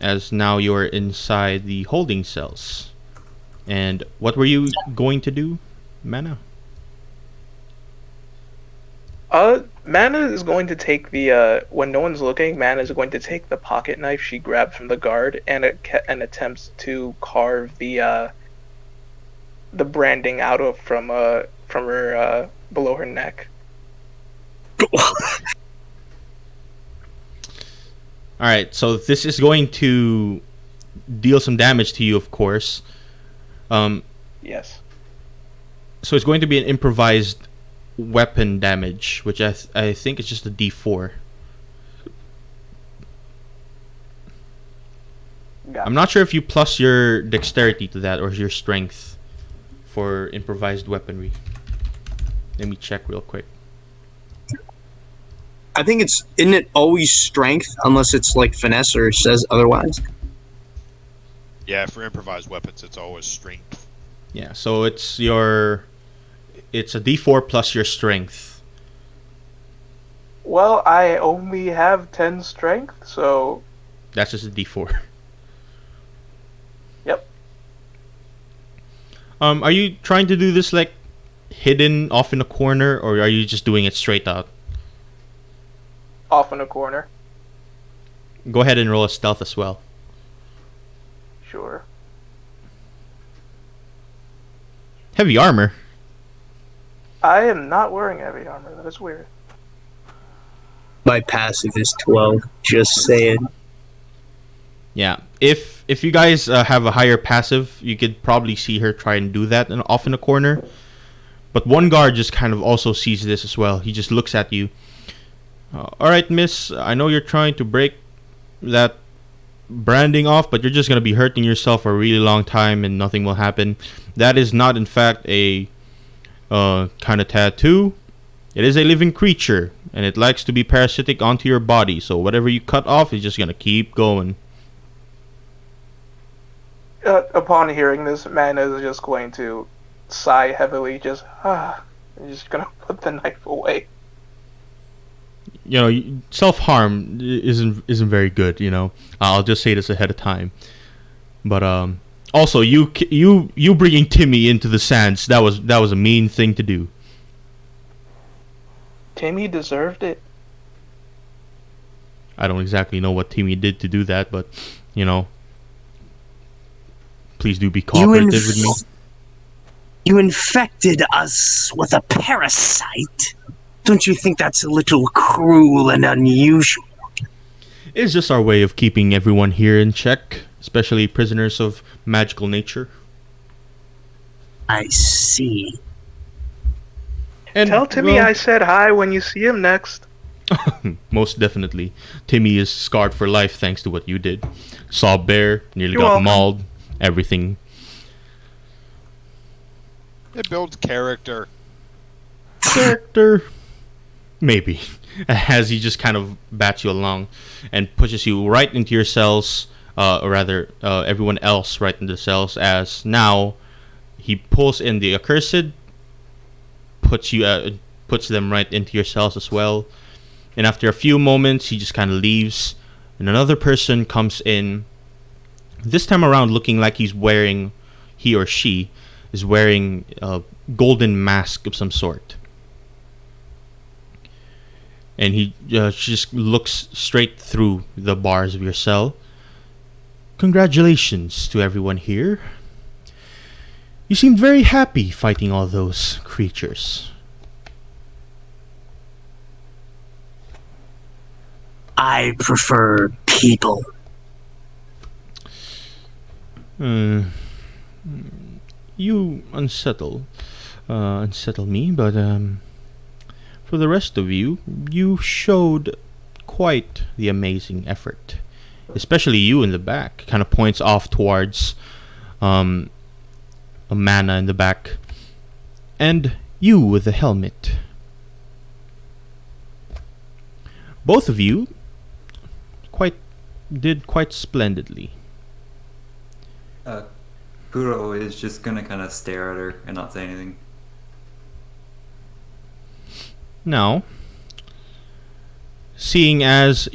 As now you're inside the holding cells. And what were you going to do, Mana? Mana is going to take the when no one's looking. Mana is going to take the pocket knife she grabbed from the guard and attempts to carve the branding out of from her below her neck. All right, so this is going to deal some damage to you, of course. Yes. So it's going to be an improvised weapon damage, which I think is just a D4. Got I'm not sure if you plus your dexterity to that or your strength for improvised weaponry. Let me check real quick. I think isn't it always strength unless it's like finesse or says otherwise? Yeah, for improvised weapons, it's always strength. Yeah, so it's a D4 plus your strength. Well, I only have 10 strength, so That's just a D4. yep. Are you trying to do this like hidden off in a corner, or are you just doing it straight out? Off in a corner. Go ahead and roll a stealth as well. Sure. Heavy armor. I am not wearing heavy armor. That is weird. My passive is 12. Just saying. Yeah. If you guys have a higher passive, you could probably see her try and do that and off in a corner. But one guard just kind of also sees this as well. He just looks at you. All right, miss. I know you're trying to break that branding off, but you're just going to be hurting yourself for a really long time and nothing will happen. That is not, in fact, a kind of tattoo. It is a living creature, and it likes to be parasitic onto your body. So whatever you cut off is just going to keep going. Upon hearing this, Mana is just going to sigh heavily, just gonna put the knife away. You know, self-harm isn't very good, you know. I'll just say this ahead of time. But also you bringing Timmy into the sands, that was a mean thing to do. Timmy deserved it. I don't exactly know what Timmy did to do that, but you know, please do be cooperative with me. You infected us with a parasite. Don't you think that's a little cruel and unusual? It's just our way of keeping everyone here in check, especially prisoners of magical nature. I see. And, Tell Timmy I said hi when you see him next. Most definitely. Timmy is scarred for life thanks to what you did. Saw a bear, nearly You're got welcome. mauled, everything. It builds character. Character. Maybe. As he just kind of bats you along and pushes you right into your cells, or rather, everyone else right into the cells, as now he pulls in the accursed, puts them right into your cells as well. And after a few moments, he just kind of leaves, and another person comes in. This time around, looking like he or she is wearing a golden mask of some sort. And he just looks straight through the bars of your cell. Congratulations to everyone here. You seemed very happy fighting all those creatures. I prefer people. you unsettle me, but for the rest of you, you showed quite the amazing effort. Especially you in the back. Kind of points off towards a mana in the back. And you with the helmet. Both of you did quite splendidly. Kuro is just gonna kind of stare at her and not say anything. Now, seeing as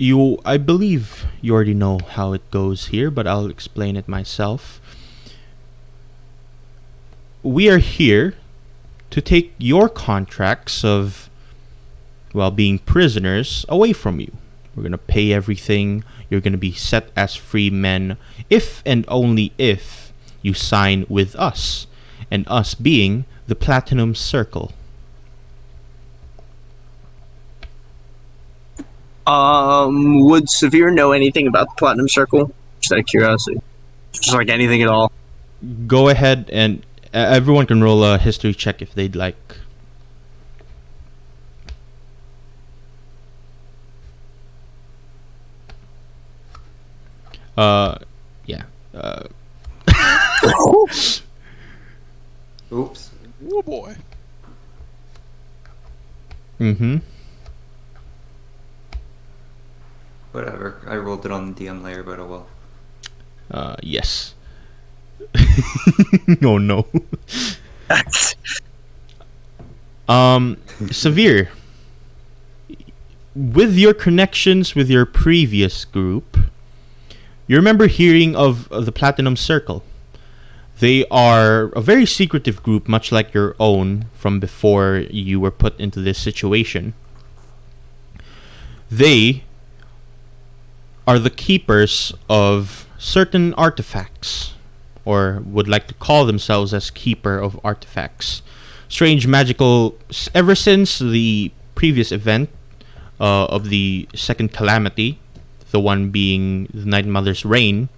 I believe you already know how it goes here, but I'll explain it myself. We are here to take your contracts of, well, being prisoners away from you. We're going to pay everything. You're going to be set as free men if and only if you sign with us, and us being the Platinum Circle. Would Severe know anything about the Platinum Circle? Just out of curiosity. Just like anything at all. Go ahead and everyone can roll a history check if they'd like. Yeah. Oops. Oh boy. Mm-hmm. Whatever. I rolled it on the DM layer, but oh well. Yes. Oh no. Severe. With your connections with your previous group, you remember hearing of the Platinum Circle. They are a very secretive group, much like your own from before you were put into this situation. They are the keepers of certain artifacts, or would like to call themselves as keeper of artifacts. Strange magical, ever since the previous event of the second calamity, the one being the Night Mother's reign,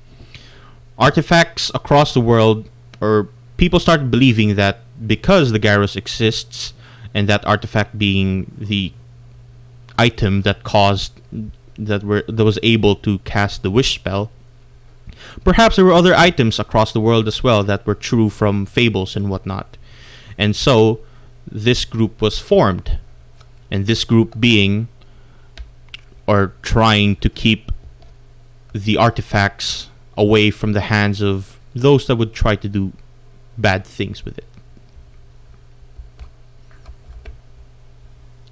artifacts across the world, or people started believing that because the Gyros exists, and that artifact being the item that was able to cast the wish spell, perhaps there were other items across the world as well that were true from fables and whatnot. And so this group was formed, and this group being, or trying to keep the artifacts away from the hands of those that would try to do bad things with it.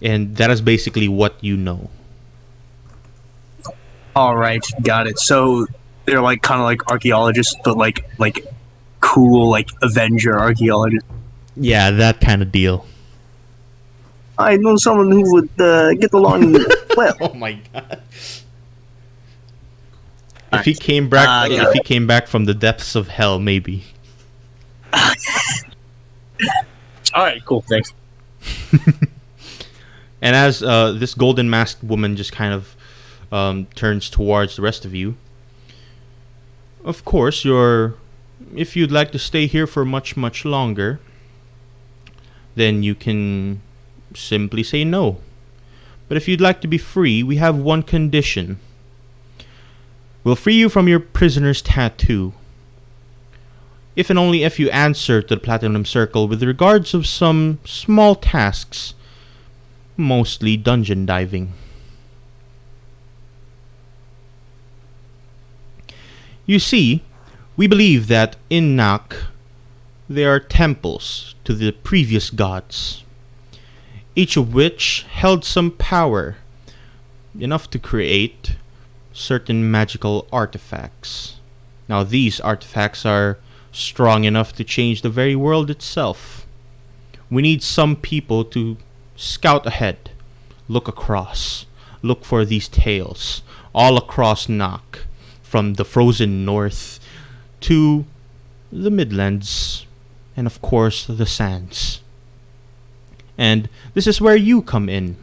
And that is basically what you know. All right, got it. So they're like kind of like archaeologists, but like cool like Avenger archaeologists. Yeah, that kind of deal. I know someone who would get along well. Oh my god. If he came back from the depths of hell, maybe. All right, cool, thanks. And as this golden masked woman just kind of turns towards the rest of you, of course, if you'd like to stay here for much, much longer, then you can simply say no. But if you'd like to be free, we have one condition. We'll free you from your prisoner's tattoo, if and only if you answer to the Platinum Circle with regards of some small tasks, mostly dungeon diving. You see, we believe that in Nak there are temples to the previous gods, each of which held some power, enough to create certain magical artifacts. Now these artifacts are strong enough to change the very world itself. We need some people to scout ahead, look across, look for these tales, all across Nak, from the frozen north to the Midlands, and of course the sands. And this is where you come in.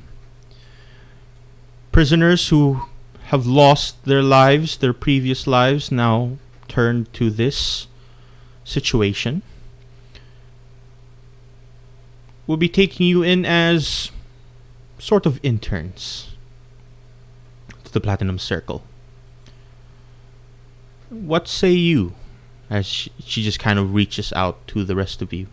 Prisoners who have lost their lives, their previous lives, now turn to this situation. we'll be taking you in as sort of interns to the Platinum Circle. What say you? As she just kind of reaches out to the rest of you.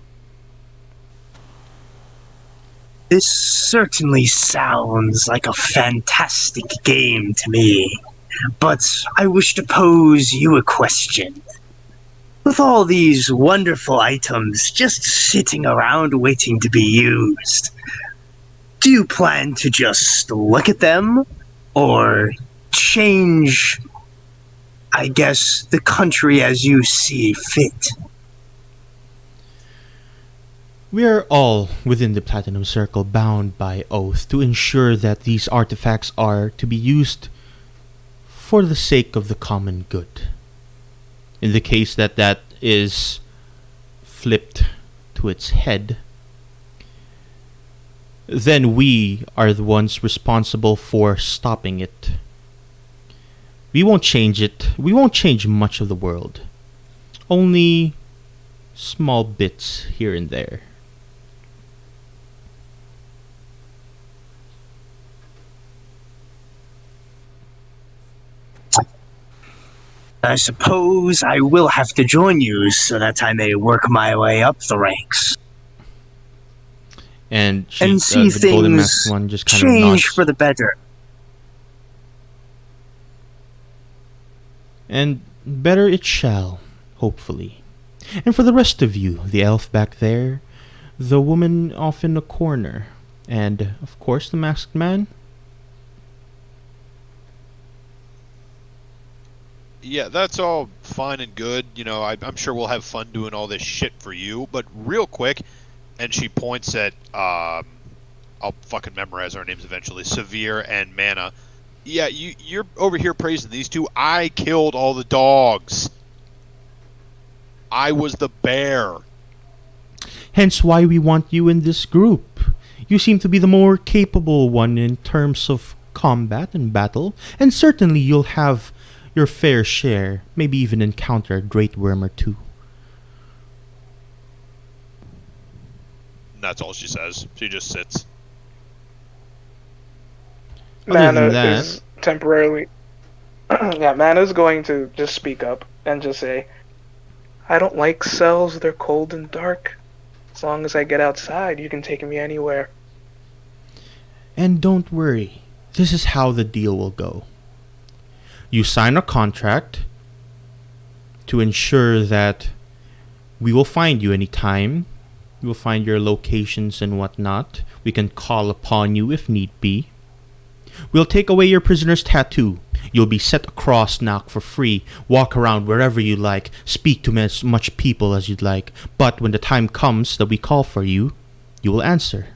This certainly sounds like a fantastic game to me, but I wish to pose you a question. With all these wonderful items just sitting around waiting to be used, do you plan to just look at them, or change, I guess, the country as you see fit? We are all within the Platinum Circle bound by oath to ensure that these artifacts are to be used for the sake of the common good. In the case that that is flipped to its head, then we are the ones responsible for stopping it. We won't change it. We won't change much of the world. Only small bits here and there. I suppose I will have to join you so that I may work my way up the ranks. And See the golden masked things one just kind of change nods. for the better. And better it shall, hopefully. And for the rest of you, the elf back there, the woman off in the corner, and of course the masked man. Yeah, that's all fine and good. You know, I'm sure we'll have fun doing all this shit for you. But real quick, and she points at, I'll fucking memorize our names eventually, Severe and Mana. Yeah, you're over here praising these two. I killed all the dogs. I was the bear. Hence why we want you in this group. You seem to be the more capable one in terms of combat and battle, and certainly you'll have your fair share, maybe even encounter a great worm or two. And that's all she says. She just sits. Other Mana than that, is temporarily. Yeah, Mana's going to just speak up and just say, I don't like cells, they're cold and dark. As long as I get outside, you can take me anywhere. and don't worry, this is how the deal will go. You sign a contract to ensure that we will find you anytime. We will find your locations and whatnot. We can call upon you if need be. We'll take away your prisoner's tattoo. You'll be set across Nock for free. Walk around wherever you like. Speak to as much people as you'd like. But when the time comes that we call for you, you will answer.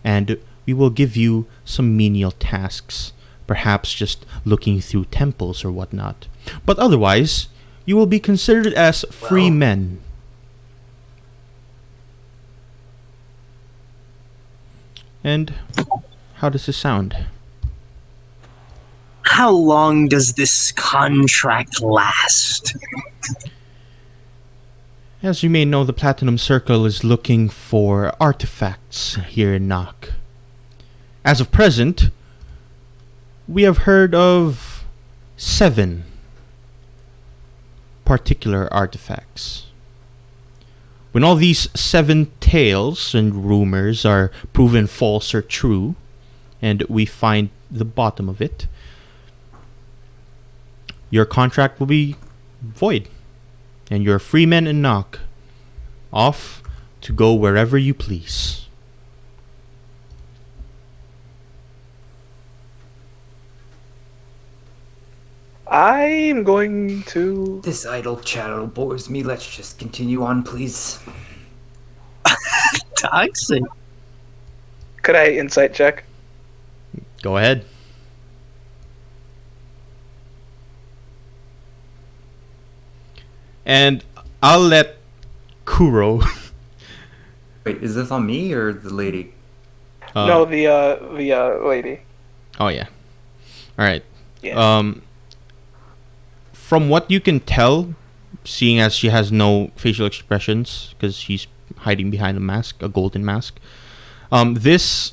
And we will give you some menial tasks. Perhaps just looking through temples or whatnot. But otherwise, you will be considered as free men. And how does this sound? How long does this contract last? As you may know, the Platinum Circle is looking for artifacts here in Nock. As of present, we have heard of 7 particular artifacts. When all these 7 tales and rumors are proven false or true, and we find the bottom of it, your contract will be void, and you're free men in Nock, off to go wherever you please. I'm going to. This idle chatter bores me. Let's just continue on, please. Toxic. Could I insight check? Go ahead. And I'll let Kuro. Wait, is this on me or the lady? No, the lady. Oh yeah. All right. Yeah. From what you can tell, seeing as she has no facial expressions because she's hiding behind a mask, a golden mask. This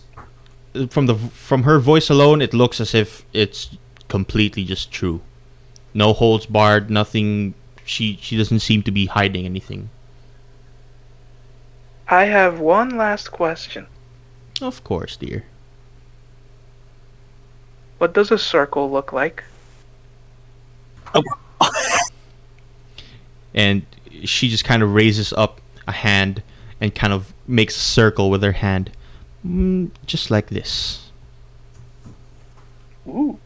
from her voice alone, it looks as if it's completely just true. No holds barred, nothing. She doesn't seem to be hiding anything. I have one last question. Of course, dear. What does a circle look like? And she just kind of raises up a hand and kind of makes a circle with her hand. Just like this. Ooh.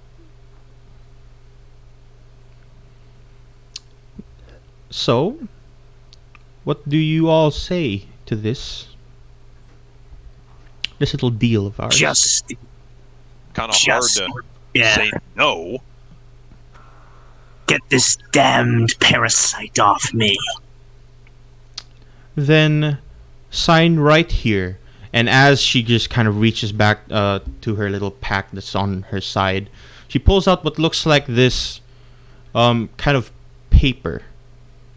So, what do you all say to this? This little deal of ours. Just Kind of hard Just- to yeah. say no. Get this damned parasite off me. Then sign right here. And as she just kind of reaches back to her little pack that's on her side, she pulls out what looks like this kind of paper.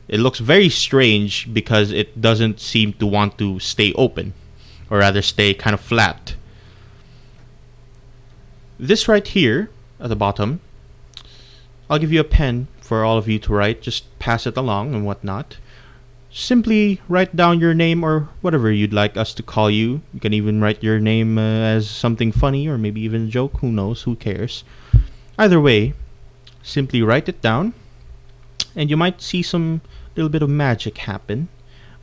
It looks very strange because it doesn't seem to want to stay open, or rather stay kind of flat. This right here at the bottom, I'll give you a pen for all of you to write. Just pass it along and whatnot. Simply write down your name or whatever you'd like us to call you. You can even write your name as something funny or maybe even a joke. Who knows? Who cares? Either way, simply write it down and you might see some little bit of magic happen.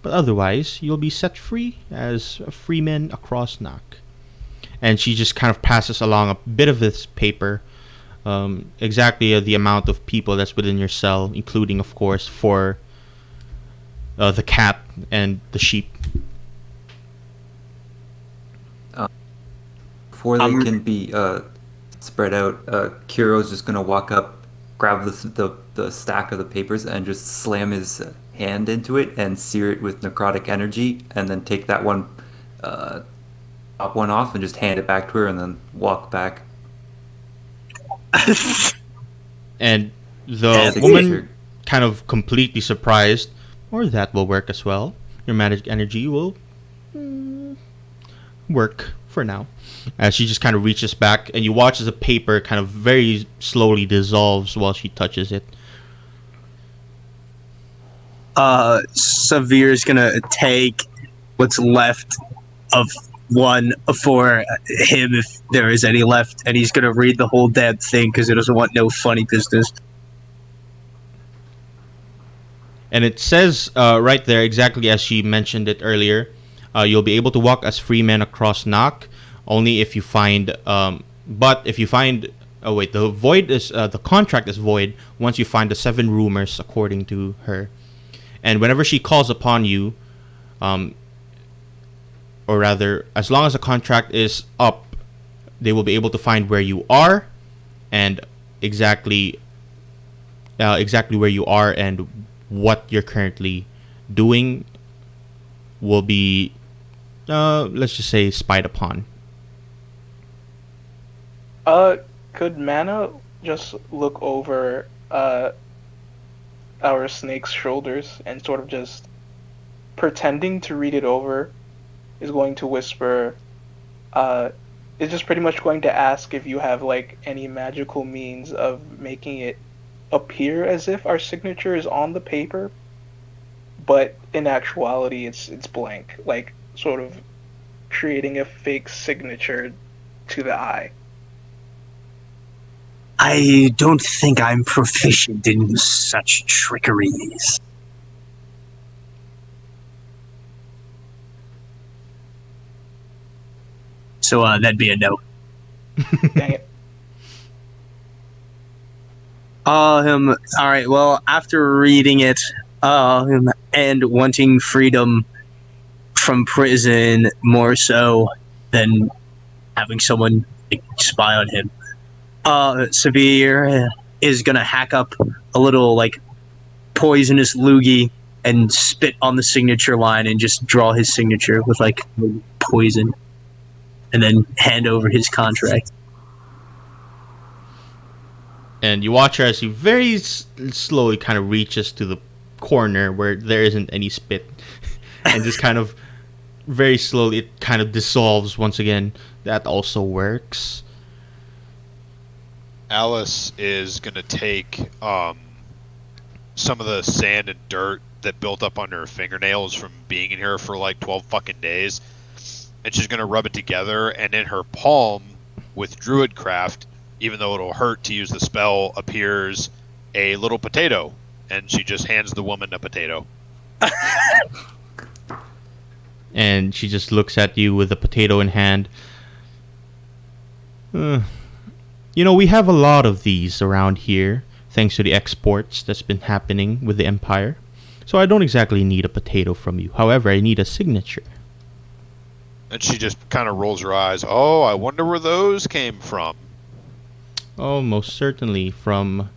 But otherwise, you'll be set free as a free man across knock. And she just kind of passes along a bit of this paper. Exactly the amount of people that's within your cell, including, of course, for the cat and the sheep. Before they can be spread out, Kiro's just gonna walk up, grab the stack of the papers, and just slam his hand into it and sear it with necrotic energy, and then take that one, top one off, and just hand it back to her, and then walk back. And the Yeah, woman, kind of completely surprised, or that will work as well. Your magic energy will work for now. As she just kind of reaches back, and you watch as the paper kind of very slowly dissolves while she touches it. Severe's gonna take what's left of one for him if there is any left, and he's gonna read the whole damn thing because he doesn't want no funny business. And it says right there, exactly as she mentioned it earlier, you'll be able to walk as free men across Nock, only if you find, but if you find, oh wait, the void is, the contract is void once you find the 7 rumors, according to her. And whenever she calls upon you, or rather, as long as the contract is up, they will be able to find where you are, and exactly where you are and what you're currently doing will be, let's just say, spied upon. Could Mana just look over our snake's shoulders and sort of just pretending to read it over, is going to whisper, is just pretty much going to ask if you have like any magical means of making it appear as if our signature is on the paper, but in actuality it's blank, like sort of creating a fake signature to the eye. I don't think I'm proficient in such trickeries. So that'd be a no. Dang it. All right. Well, after reading it, and wanting freedom from prison more so than having someone like, spy on him, Severe is gonna hack up a little like poisonous loogie and spit on the signature line and just draw his signature with like poison, and then hand over his contract. And you watch her as she very slowly kind of reaches to the corner where there isn't any spit. and just kind of very slowly it kind of dissolves once again. That also works. Alice is gonna take some of the sand and dirt that built up under her fingernails from being in here for like 12 fucking days, and she's gonna rub it together, and in her palm with Druidcraft, even though it'll hurt to use the spell, appears a little potato, and she just hands the woman a potato. And she just looks at you with the potato in hand. You know, we have a lot of these around here, thanks to the exports that's been happening with the Empire. So I don't exactly need a potato from you. However, I need a signature. And she just kind of rolls her eyes. Oh, I wonder where those came from. Oh, most certainly from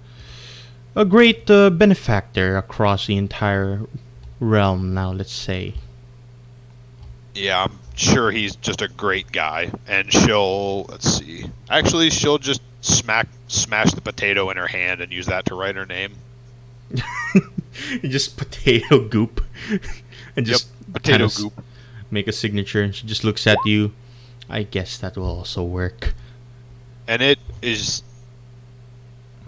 a great benefactor across the entire realm now, let's say. Yeah, I'm sure he's just a great guy. And she'll, let's see. Actually, she'll just smash the potato in her hand and use that to write her name. Just potato goop. And just potato goop. Make a signature, and she just looks at you. I guess that will also work. And it is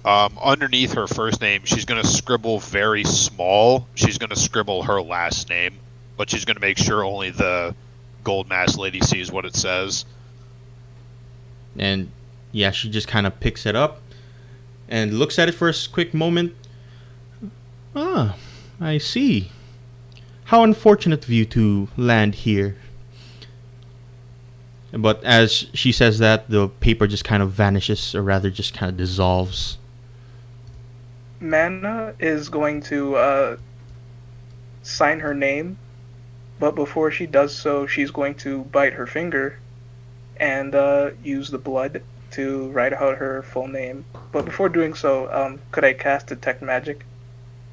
underneath her first name. She's going to scribble very small. She's going to scribble her last name, but she's going to make sure only the gold mask lady sees what it says. And yeah, she just kind of picks it up and looks at it for a quick moment. Ah, I see. How unfortunate of you to land here. But as she says that, the paper just kind of vanishes, or rather just kind of dissolves. Mana is going to sign her name, but before she does so, she's going to bite her finger and use the blood to write out her full name. But before doing so, could I cast Detect Magic?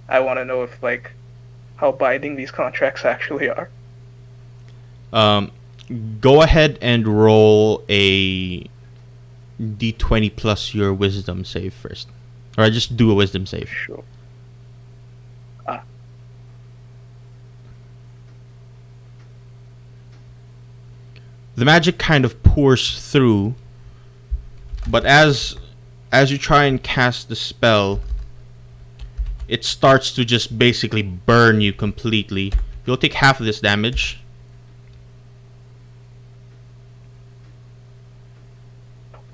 I want to know if, like, how binding these contracts actually are. Go ahead and roll a d20 plus your wisdom save first. Or just do a wisdom save. Sure. The magic kind of pours through, but as you try and cast the spell, it starts to just basically burn you completely. You'll take half of this damage.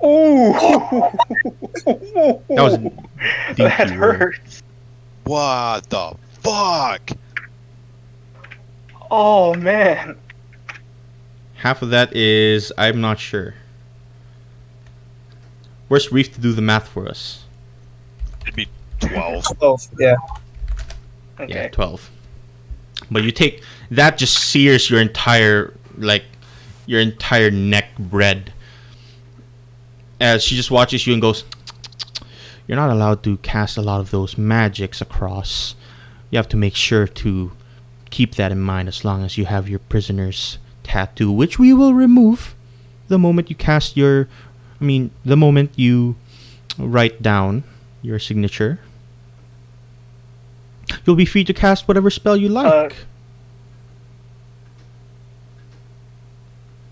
Ooh! That was dinky That roll. hurts. What the fuck? Oh man. Half of that is, I'm not sure. Where's Reef to do the math for us? It'd be 12. 12, yeah. Okay. Yeah, 12. But you take that, just sears your entire neck red. As she just watches you and goes, "You're not allowed to cast a lot of those magics across. You have to make sure to keep that in mind as long as you have your prisoner's tattoo, which we will remove the moment you the moment you write down your signature. You'll be free to cast whatever spell you like."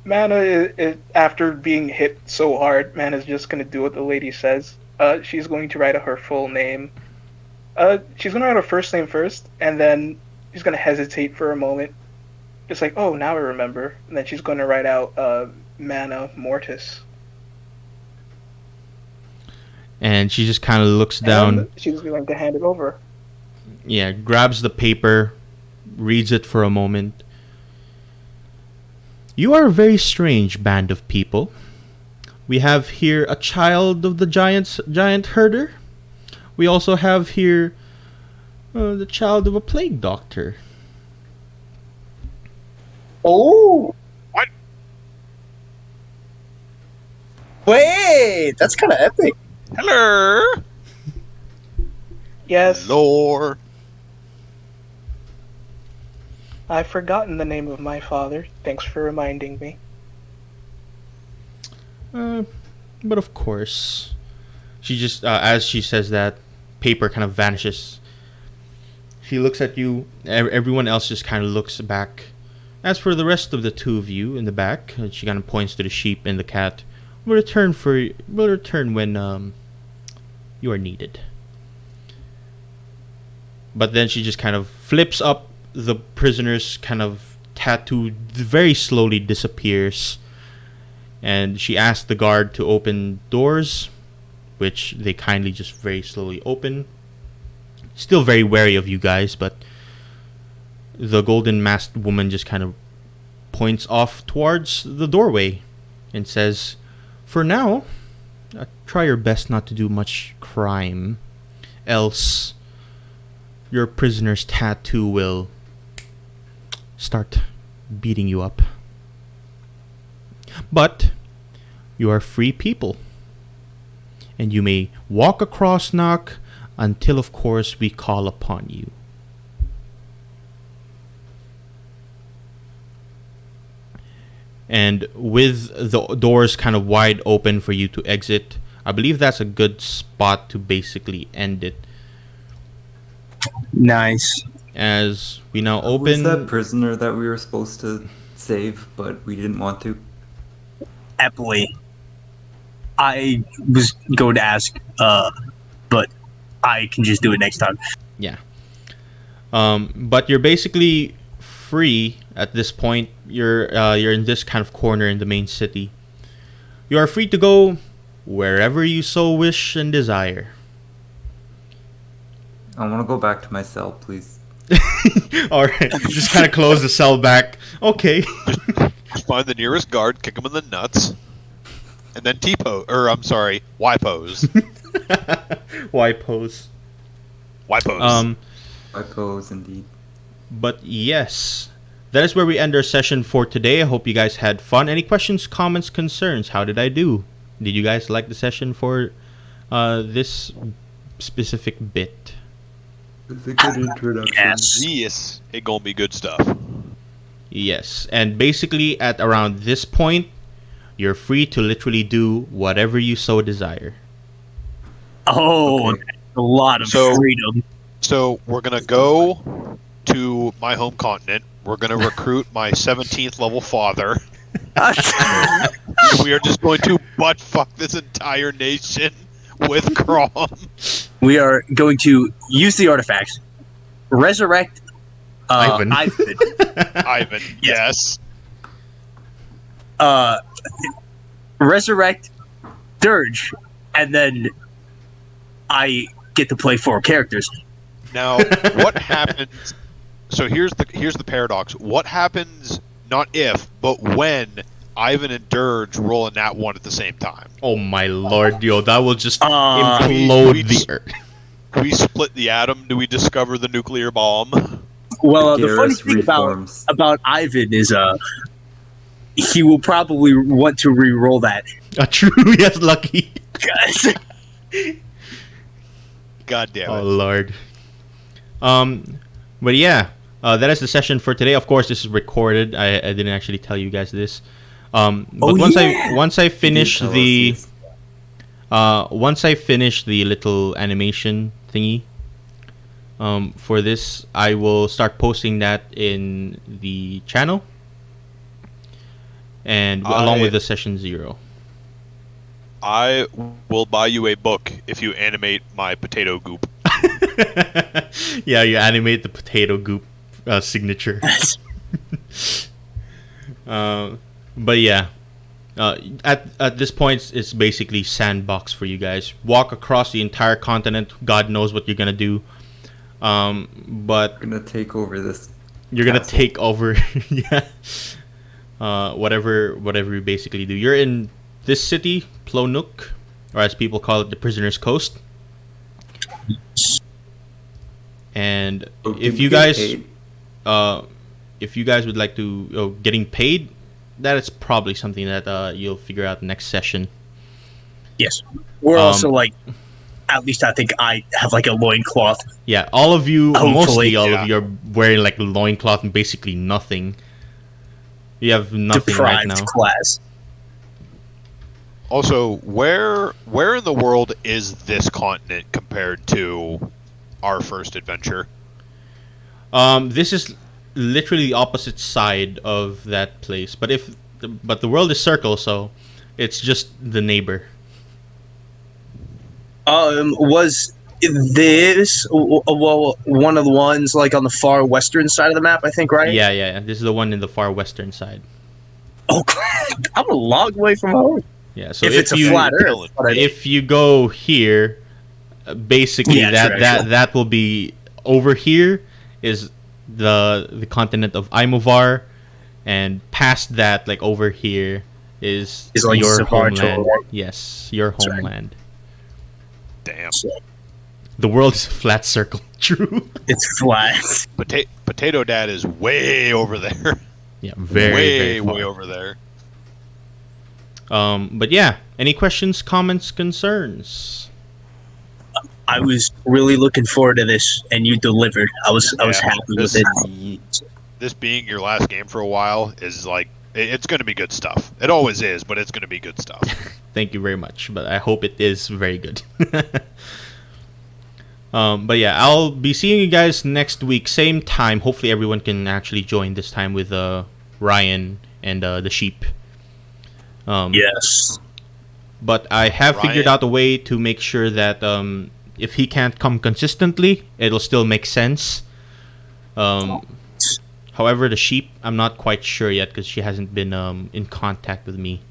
Mana, after being hit so hard, Mana's just gonna do what the lady says. She's going to write out her full name. She's gonna write her first name first, and then she's gonna hesitate for a moment. Just like, oh, now I remember. And then she's gonna write out Mana Mortis. And she just kind of looks down. And she's going to hand it over. Yeah, grabs the paper, reads it for a moment. "You are a very strange band of people. We have here a child of the giant herder. We also have here the child of a plague doctor." Oh! What? Wait, that's kind of epic. Hello. Yes, Lore. I've forgotten the name of my father. Thanks for reminding me. But of course, she just as she says that, paper kind of vanishes. She looks at you. Everyone else just kind of looks back. As for the rest of the two of you in the back, she kind of points to the sheep and the cat. We'll return when you are needed. But then she just kind of flips up the prisoner's kind of tattoo, very slowly disappears. And she asks the guard to open doors, which they kindly just very slowly open. Still very wary of you guys, but the golden masked woman just kind of points off towards the doorway and says, "For now, try your best not to do much crime, else your prisoner's tattoo will start beating you up. But you are free people, and you may walk across Nock until, of course, we call upon you." And with the doors kind of wide open for you to exit, I believe that's a good spot to basically end it. Nice. As we now Who was open... that prisoner that we were supposed to save, but we didn't want to? Happily. I was going to ask, but I can just do it next time. Yeah. But you're basically free at this point. You're in this kind of corner in the main city. You are free to go wherever you so wish and desire. I want to go back to my cell, please. Alright, just kind of close the cell back. Okay. Just find the nearest guard, kick him in the nuts, and then T-pose, or I'm sorry, Y-pose. Why pose? Y-pose. I pose, indeed. But yes, that is where we end our session for today. I hope you guys had fun. Any questions, comments, concerns? How did I do? Did you guys like the session for this specific bit? It's a good introduction. Yes, it gonna be good stuff. Yes, and basically at around this point, you're free to literally do whatever you so desire. Oh, Okay. a lot of So- freedom. So we're gonna go to my home continent. We're gonna recruit my 17th level father. We are just going to butt fuck this entire nation with Crom. We are going to use the artifacts, resurrect Ivan. Ivan, yes. Resurrect Dirge, and then I get to play 4 characters. Now, what happens? So here's the paradox. What happens? Not if, but when Ivan and Dirge roll a nat 1 at the same time. Oh my lord, yo, that will just Uh, implode we the just- earth. We split the atom. Do we discover the nuclear bomb? Well, the funny Garrus thing reforms. about Ivan is he will probably want to re-roll that. True, yes, lucky. God damn Oh it. lord. But yeah, that is the session for today. Of course, this is recorded. I didn't actually tell you guys this. But once I finish Tell us, the yes. once I finish the little animation thingy for this, I will start posting that in the channel and along with the session 0. I will buy you a book if you animate my potato goop. Yeah, you animate the potato goop signature. But yeah, at this point, it's basically sandbox for you guys. Walk across the entire continent. God knows what you're gonna do. But We're gonna take over this. you're gonna castle. take over. Yeah. Whatever you basically do. You're in this city, Plonuk, or as people call it, the Prisoner's Coast. And Oh, can if we you get guys, paid? if you guys would like to getting paid, that is probably something that you'll figure out next session. Yes. We're also like, at least I think I have like a loincloth. Yeah, all of you, Hopefully, mostly all yeah. of you are wearing like loincloth and basically nothing. You have nothing Deprived right now. class. Also, where in the world is this continent compared to our first adventure? This is literally the opposite side of that place. But the world is circle, so it's just the neighbor. Was this one of the ones like on the far western side of the map? I think, right? Yeah. This is the one in the far western side. Oh, I'm a long way from home. Yeah. So if it's a you flat Earth, if you go here, basically that will be over here is the continent of Imovar, and past that, like over here, is like your Zavarto, homeland. right? Yes, your homeland. Damn. The world is a flat circle. True. It's flat. Potato Dad is way over there. Yeah, very far. way over there. But yeah, any questions, comments, concerns? I was really looking forward to this, and you delivered. I was happy with it. This being your last game for a while is like, it's going to be good stuff. It always is, but it's going to be good stuff. Thank you very much, but I hope it is very good. But yeah, I'll be seeing you guys next week, same time. Hopefully everyone can actually join this time with Ryan and the sheep. Yes. But I have figured out a way to make sure that if he can't come consistently, it'll still make sense. However, the sheep, I'm not quite sure yet because she hasn't been in contact with me.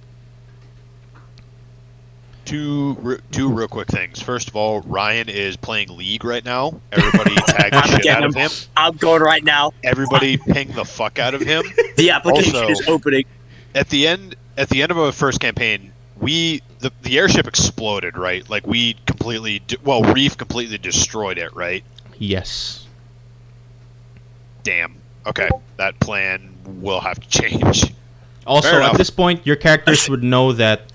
Two real quick things. First of all, Ryan is playing League right now. Everybody tag the shit out of him. I'm going right now. Everybody ping the fuck out of him. The application Also, is opening. At the end of our first campaign, the airship exploded, right? Like Reef completely destroyed it, right? Yes. Damn. Okay, that plan will have to change. Also, at this point, your characters would know that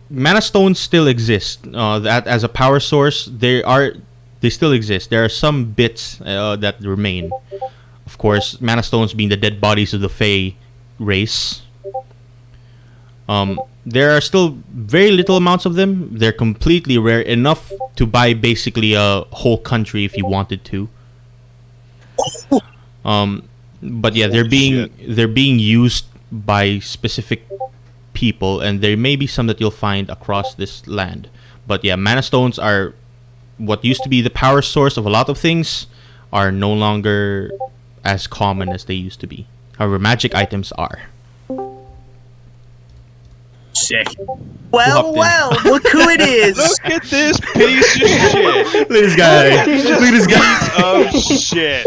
mana stones still exist. That as a power source, they still exist. There are some bits that remain. Of course, mana stones being the dead bodies of the Fae race. There are still very little amounts of them. They're completely rare, enough to buy basically a whole country if you wanted to. But yeah, they're being used by specific people, and there may be some that you'll find across this land. But yeah, mana stones are what used to be the power source of a lot of things, are no longer as common as they used to be. However, magic items are. Sick. Well, look who it is. Look at this piece of shit. Look at this guy. Look at this guy. Piece of shit.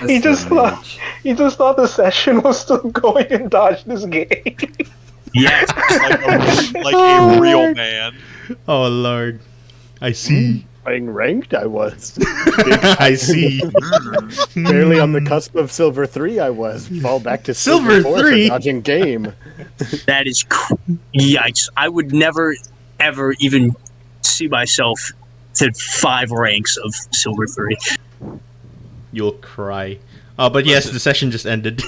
He just thought the session was still going and dodged this game. Yes. like a real man. Oh Lord, I see. Playing ranked, I was. I see. Barely on the cusp of Silver 3, I was. Fall back to Silver 4 3? for dodging game. That is yikes. I would never, ever even see myself to 5 ranks of Silver 3. You'll cry. But yes, the session just ended.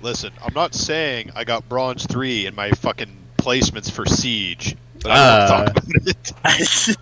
Listen, I'm not saying I got Bronze 3 in my fucking placements for Siege, but I don't talk about it.